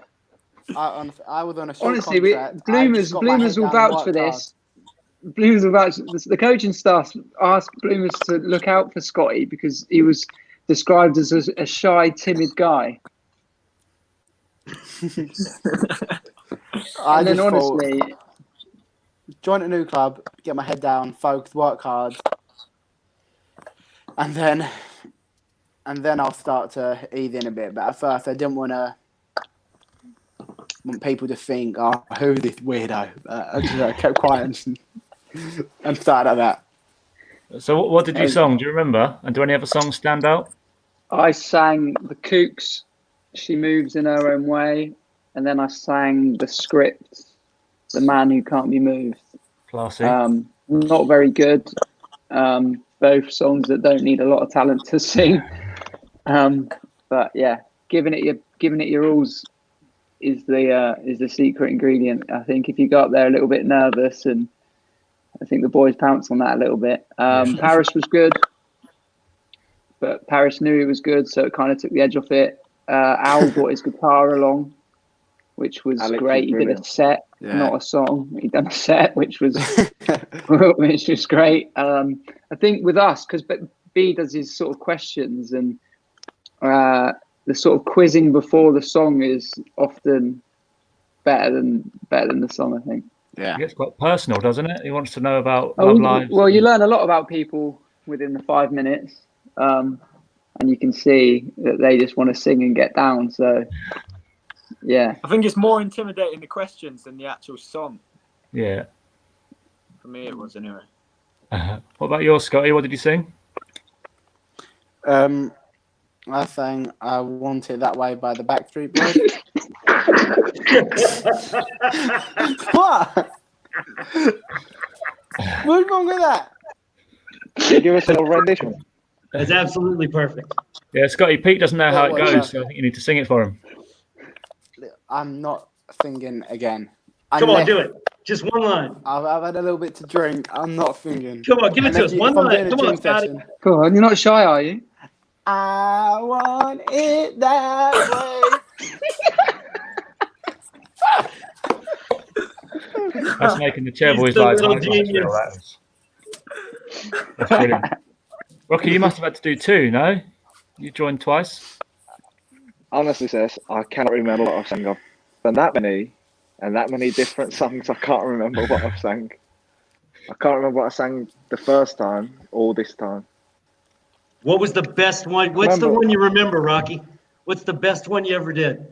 was on a short Honestly, contract. Bloomers will vouch for this. Bloomers will vouch. The coaching staff asked Bloomers to look out for Scotty because he was described as a shy, timid guy. I And then just honestly, thought, join a new club, get my head down, focus, work hard, and then I'll start to ease in a bit. But at first, I didn't want people to think, "Oh, who's this weirdo?" I just kept quiet and started at that. So what did you song? Do you remember? And do any other songs stand out? I sang the Kooks, She Moves in Her Own Way, and then I sang the script, The Man Who Can't Be Moved. Classy. Not very good. Both songs that don't need a lot of talent to sing. But yeah, giving it your alls is the secret ingredient. I think if you go up there a little bit nervous, and I think the boys pounced on that a little bit. Paris was good, but Paris knew he was good, so it kind of took the edge off it. Al brought his guitar along, which was Alex great. was He did a brilliant. set, Yeah. not a song. He done a set, which was which was great. I think with us, because B does his sort of questions and the sort of quizzing before the song is often better than the song, I think. Yeah. It gets quite personal, doesn't it? He wants to know about Oh, love lives. well, you learn a lot about people within the 5 minutes, and you can see that they just want to sing and get down. So, yeah. I think it's more intimidating the questions than the actual song. Yeah. For me, it was anyway. What about yours, Scotty? What did you sing? I sang "I Want It That Way" by the Backstreet Boys. What? What's wrong with that? Can you give us a little rendition? That's absolutely perfect. Yeah, Scotty, Pete doesn't know how it Well, goes, so I think you need to sing it for him. I'm not singing again. Come on, do it. Just one line. I've had a little bit to drink. I'm not singing. Come on, give it to us. One line. Come on, Scotty. Come on, you're not shy, are you? I want it that way. That's making the chair He's boys' the lives little harder, I feel, genius. that is. That's brilliant. Rocky, you must have had to do 2, no? You joined twice. Honestly, sis, I cannot remember what I've sang. I've done that many and that many different songs. I can't remember what I've sang. I can't remember what I sang the first time or this time. What was the best one? What's the Remember- one you remember, Rocky? What's the best one you ever did?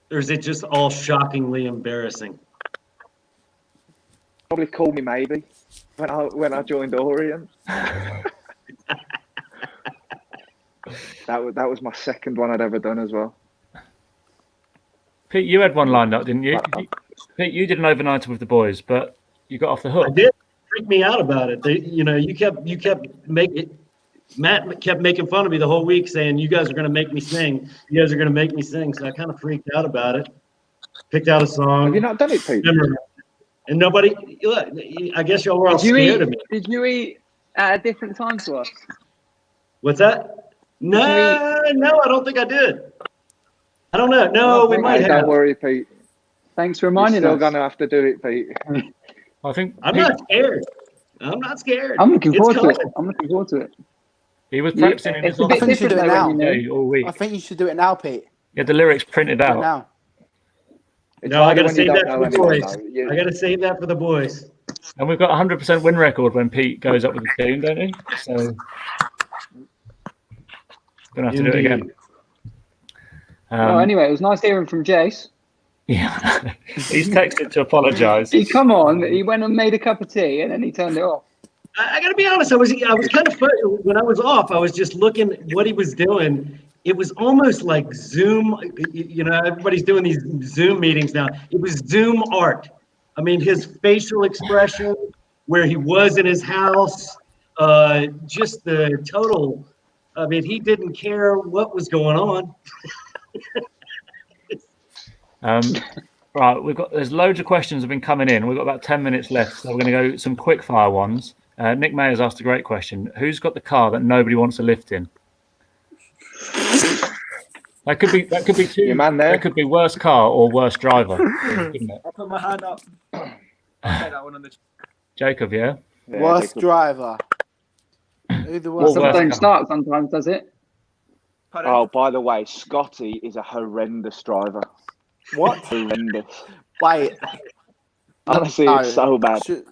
Or is it just all shockingly embarrassing? Probably Call Me Maybe when I joined Orient. That was my second one I'd ever done as well. Pete, you had one lined up, didn't you? Pete, you did an overnighter with the boys, but you got off the hook. I did. Freak me out about it. You kept making. Matt kept making fun of me the whole week, saying, "You guys are going to make me sing. You guys are going to make me sing." So I kind of freaked out about it. Picked out a song. Have you not done it, Pete? And nobody. Look, I guess y'all were all scared of me. Did you eat at a different time to us? What's that? No, I don't think I did. I don't know. No, we might have. Don't worry, Pete. Thanks for You're reminding still us. going to have to do it, Pete. I think I'm Pete, not scared. I'm not scared. I'm looking It's forward to it. coming. I'm looking forward to it. he was practicing in It's his a bit I think you should different do it though now. when you know. day all week. I think you should do it now, Pete. He had the lyrics printed Do it out. now. It's No, I harder got to when you save that don't for the know boys. anyone, though. I got to save that for the boys. And we've got a 100% win record when Pete goes up with the team, don't he? So gonna have to do it again. Well, anyway, it was nice hearing from Jace. Yeah, he's texted to apologise. He come on. He went and made a cup of tea and then he turned it off. I got to be honest. I was kind of funny. When I was off, I was just looking at what he was doing. It was almost like Zoom. You know, everybody's doing these Zoom meetings now. It was Zoom art. I mean, his facial expression, where he was in his house, just the total. I mean, he didn't care what was going on. Right, there's loads of questions have been coming in. We've got about 10 minutes left, so we're going to go some quick fire ones. Nick May has asked a great question. Who's got the car that nobody wants to lift in? That could be two. Your man there. That could be worst car or worst driver, couldn't it? I'll put my hand up. I'll take that one on the. Jacob, yeah. Yeah, Worst they could- driver. Who the worst? Well, Some don't car. start sometimes, does it? Pardon? Oh, by the way, Scotty is a horrendous driver. What? Horrendous. Wait. Honestly, No, it's so bad. should-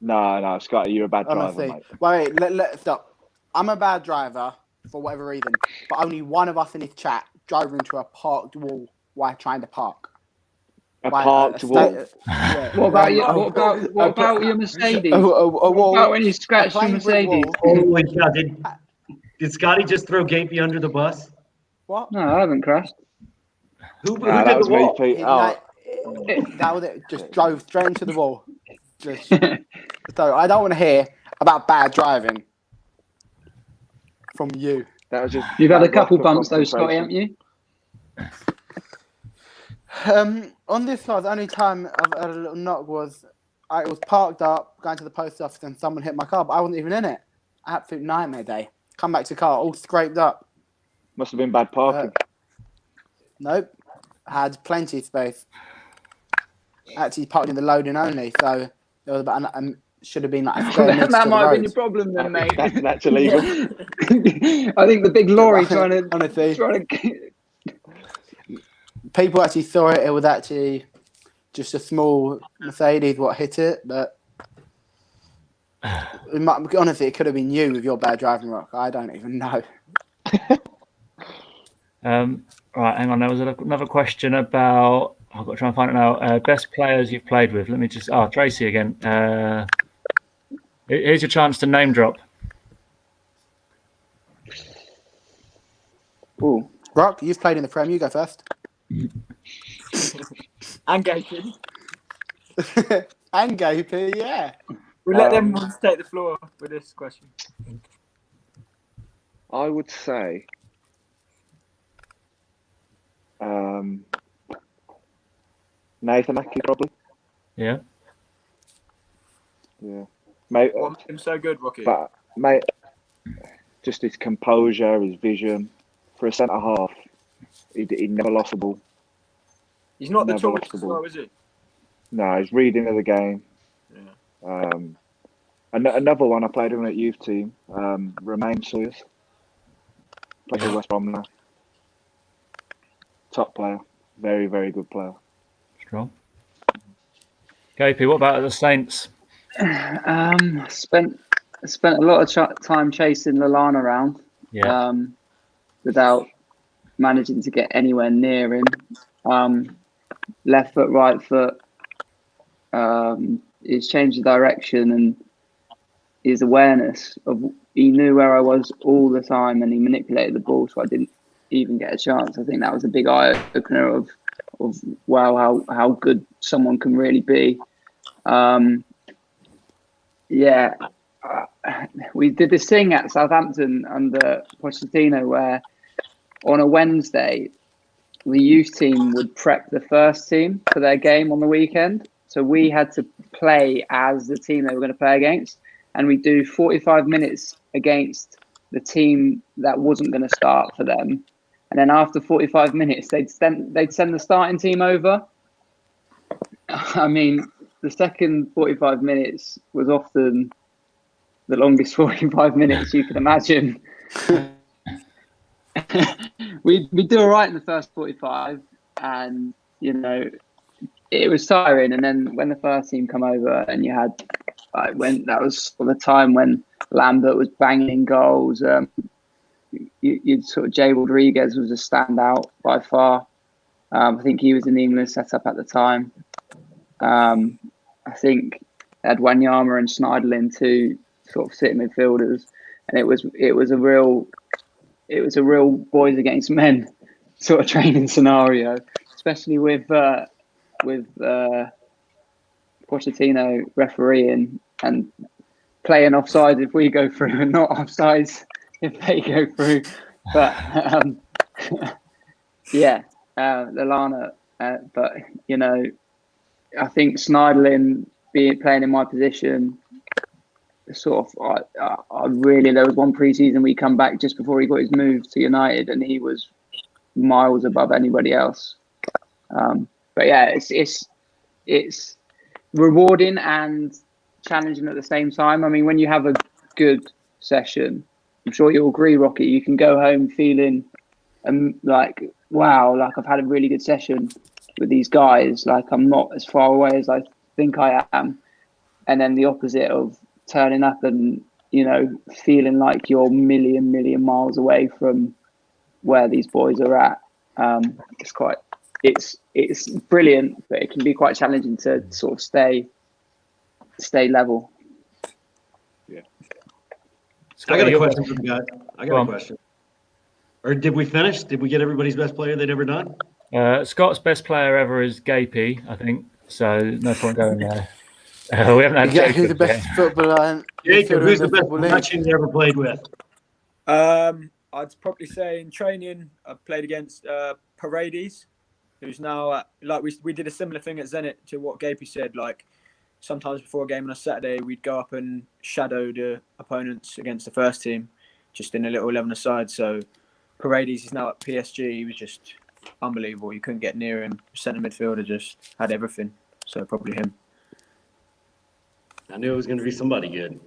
No, Scotty, you're a bad driver, Honestly, mate. wait. Let stop. I'm a bad driver for whatever reason, but only one of us in this chat drove into a parked wall while trying to park. A Like, parked wall. Yeah. What about you? Um, What about your Mercedes? A What wall. about when you scratched your plain brick Mercedes? wall. Holy cow! Did Scotty just throw Gapey under the bus? What? No, I haven't crashed. Who Nah, did that the was me, wall? Pete. It- Oh, that was it. Just drove straight into the wall. Just so I don't want to hear about bad driving from you. that was just. You've had a bad couple lack of bumps though, Scotty, concentration. haven't you? On this car, the only time I've had a little knock was I was parked up, going to the post office, and someone hit my car, but I wasn't even in it. Absolute nightmare day. Come back to the car, all scraped up. Must have been bad parking. Nope. Had plenty of space. Actually parked in the loading only, so there was about should have been like a square metre That to might the have been road. your problem then, mate. That's illegal. I think the big lorry Honestly, trying to. people actually saw it. It was actually just a small Mercedes what hit it, but honestly, it could have been you with your bad driving, Rock. I don't even know. Right, hang on. There was another question about. I've got to try and find it now. Best players you've played with. Let me just. Oh, Tracy again. Here's your chance to name drop. Ooh, Rock, you've played in the Prem. You go first. And Gapey. And Gapey, yeah. We'll let them ones take the floor with this question. I would say Nathan Aki probably. Yeah. Yeah. Mate, What made him so good, Rocky? but mate, just his composure, his vision. For a centre half, he never lost the ball. He's not the never tallest lost the as ball. well, is he? No, his reading of the game. Yeah. Another one I played with at youth team, Romain Sawyers. Played for West Brom now. Top player. Very, very good player. Strong. Gapey, what about the Saints? Spent a lot of time chasing Lallana around. Yeah. Without managing to get anywhere near him. Left foot, right foot. He's changed the direction, and his awareness of he knew where I was all the time, and he manipulated the ball, so I didn't even get a chance. I think that was a big eye opener of wow, how good someone can really be. We did this thing at Southampton under Pochettino where on a Wednesday the youth team would prep the first team for their game on the weekend. So we had to play as the team they were going to play against, and we do 45 minutes against the team that wasn't going to start for them. And then after 45 minutes, they'd send the starting team over. I mean, the second 45 minutes was often the longest 45 minutes you can imagine. we do all right in the first 45, and it was tiring. And then when the first team come over, and you had that was the time when Lambert was banging in goals. You'd sort of Jay Rodriguez was a standout by far. I think he was in the England setup at the time. I think they had Wanyama and Schneiderlin, two sort of sitting midfielders, and it was a real boys against men sort of training scenario, especially with Pochettino refereeing and playing offsides if we go through and not offsides if they go through. But Lallana. But I think Schneiderlin playing in my position, sort of, I really, there was one pre-season we come back just before he got his move to United, and he was miles above anybody else. But yeah, it's rewarding and challenging at the same time. I mean, when you have a good session, I'm sure you'll agree, Rocky, you can go home feeling like, wow, like I've had a really good session with these guys. Like I'm not as far away as I think I am. And then the opposite of turning up and, feeling like you're million miles away from where these boys are at. It's brilliant, but it can be quite challenging to sort of stay level. Yeah. I got a question for the guy. I got a question. Or did we finish? Did we get everybody's best player they'd ever done? Scott's best player ever is Gapey, I think. So no point going there. We haven't had Who's the best footballer? Jacob, who's the best Russian you ever played with? I'd probably say in training, I played against Paredes, who's now we did a similar thing at Zenit to what Gapey said. Like sometimes before a game on a Saturday, we'd go up and shadow the opponents against the first team, just in a little 11-a-side. So Paredes is now at PSG. He was just unbelievable. You couldn't get near him. Centre midfielder, just had everything. So probably him. I knew it was going to be somebody good.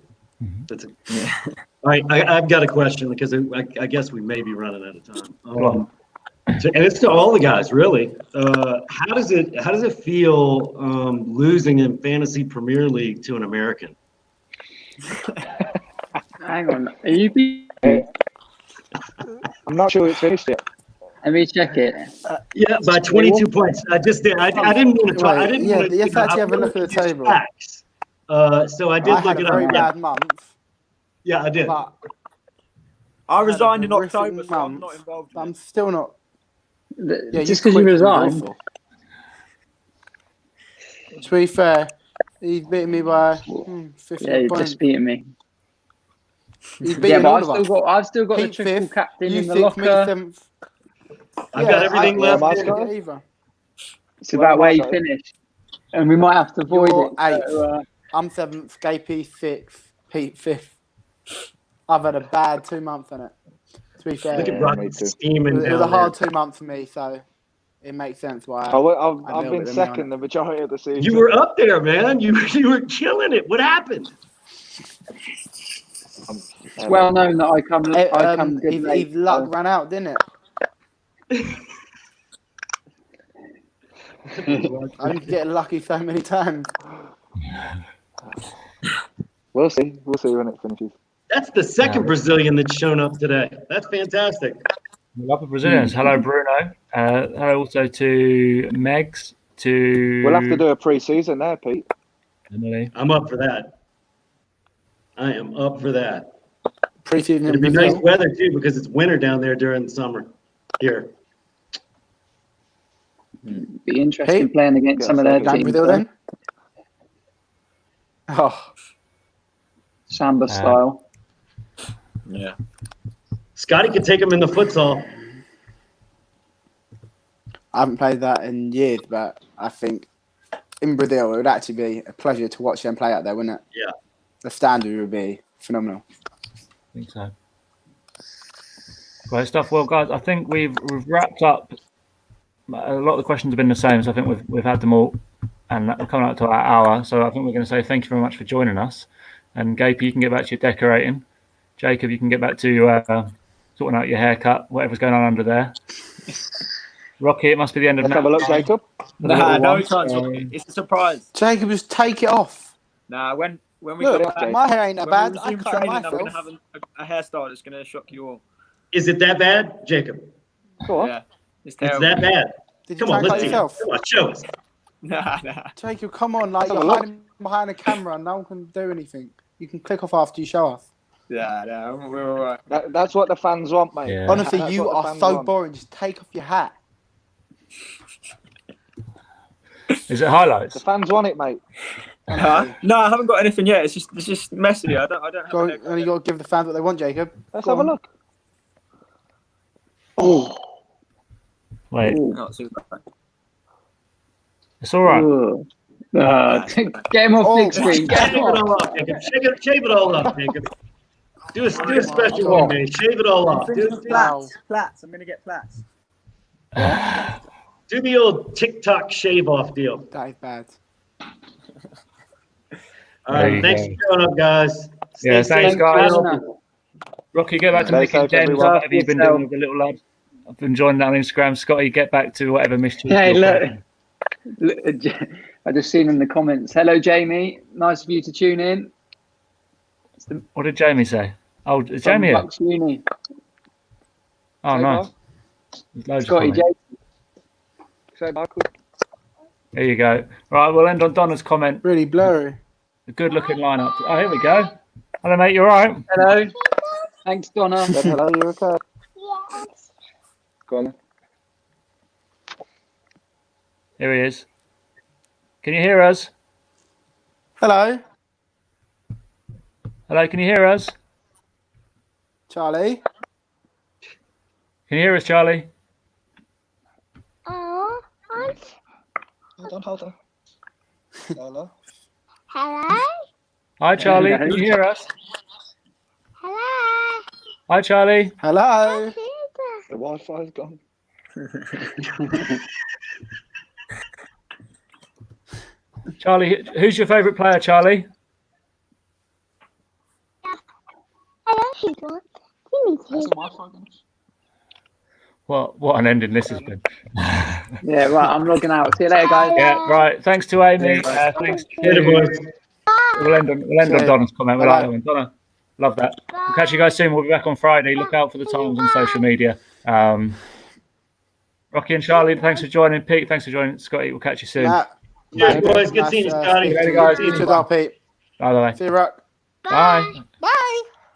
That's Yeah. All right, I've got a question because I guess we may be running out of time. And it's to all the guys, really. How does it feel losing in Fantasy Premier League to an American? Hang on. Are you? I'm not sure it's finished yet. Let me check it. Yeah, by 22 points. I just did. I didn't want to talk. I didn't want to. You have to actually have a look at the table. Facts. So I did I look had it a very up. bad month, Yeah, I did. but I resigned in horrific October, so I'm month. not involved. I'm still not. Yeah, Just because you quit was resigned. awful. To be fair, he's beaten me by 50 Yeah, you've points. just beaten me. He's Yeah, beaten but all of us. I've still got the Pete triple fifth, captain you in the sixth, me locker. seventh. I've got everything left. I didn't got. get either. It's about where you Well, finish, and we might have to avoid You're it. eighth. So, I'm seventh, Gape sixth, Pete fifth. I've had a bad 2 months in it. To be fair, Look at Yeah, Brock me too. steaming it was a down hard there. 2 months for me, so it makes sense why. I've been second the majority of the season. You were up there, man. You were killing it. What happened? it's well known that I come good late. His luck ran out, didn't it? I didn't get lucky so many times. We'll see. We'll see when it finishes. That's the second Brazilian that's shown up today. That's fantastic. We love the Brazilians. Hello, Bruno. Hello also to Megs, to We'll have to do a pre-season there, Pete. Emily. I'm up for that. I am up for that. Pre-season It'll in be nice Brazil. weather too because it's winter down there during the summer. Here. Be interesting Hey, playing against some of their Down teams. Brazil though. then? Oh, Samba style. Yeah. Scotty could take him in the futsal. I haven't played that in years, but I think in Brazil it would actually be a pleasure to watch them play out there, wouldn't it? Yeah. The standard would be phenomenal. I think so. Great stuff. Well, guys, I think we've wrapped up. A lot of the questions have been the same, so I think we've had them all, and we're coming up to our hour. So I think we're going to say thank you very much for joining us. And Gape, you can get back to your decorating. Jacob, you can get back to sorting out your haircut, whatever's going on under there. Rocky, it must be the end of Let's have a look, Jacob. Nah, no one. chance. It's a surprise. Jacob, just take it off. Nah, when we Look, get back, my hair ain't that when bad. we I resume cut training, I'm myself. gonna have a hairstyle that's gonna shock you all. Is it that bad, Jacob? Go on. Yeah, it's It's terrible. that bad. Did you Come on, try and let's cut see it. yourself? Come on, show us. Nah. Jacob, come on, like Have a you're look. hiding behind a camera and no one can do anything. You can click off after you show us. Yeah, we're all right. That's what the fans want, mate. Yeah. Honestly, That's you what the are fans so want. boring. Just take off your hat. Is it highlights? The fans want it, mate. Huh? No, I haven't got anything yet. It's just messy. I don't have Go a on, haircut and you yet. got to give the fans what they want, Jacob. Let's Go have a on. look. Wait, Not too bad. it's all right. Ooh. Get him off big screen. Get Shave him it off. all off, Jacob. Shave it all off, Jacob. Do a special God. one, man. Shave it all off. Do Wow. Plats. I'm gonna get plats. the old TikTok shave off deal. That is bad. All There right, you thanks go. for showing up, guys. Yeah, Stay thanks, safe, guys. stay healthy. Rocky, get back to Stay making safe, dens. everyone. Whatever you've been doing with the little lad. I've been joining that on Instagram. Scotty, get back to whatever mischief. Hey, you're look. playing. I just seen in the comments. Hello, Jamie. Nice of you to tune in. What did Jamie say? Oh, is From Jamie here? Bucks Uni. Oh, Say nice. There's loads of Scotty, comments. Say Michael. There you go. Right, we'll end on Donna's comment. Really blurry. A good looking lineup. Oh, here we go. Hello, mate. You all right? Hello. Thanks, Donna. Said hello, you okay? Yes. Go on. Here he is. Can you hear us? Hello, Hello, can you hear us? Charlie. Can you hear us, Charlie? Oh, Hold on. Hello. hello. Hi, Charlie. Can you hear us? Hello. Hi, Charlie. Hello. Peter. The Wi-Fi's gone. Charlie, who's your favourite player, Charlie? I don't think one. Give me two. What an ending this has been. Yeah, right. I'm logging out. See you later, guys. Yeah, right. Thanks to Amy. Thanks Later, boys. to... We'll end on Donna's comment. We like that one. Donna, love that. We'll catch you guys soon. We'll be back on Friday. Look out for the times on social media. Rocky and Charlie, thanks for joining. Pete, thanks for joining. Scotty, we'll catch you soon. Yeah, boys. Good seeing you, Scotty. You Later, guys. too, Bye. Bye. See you, Rock. Bye. Bye.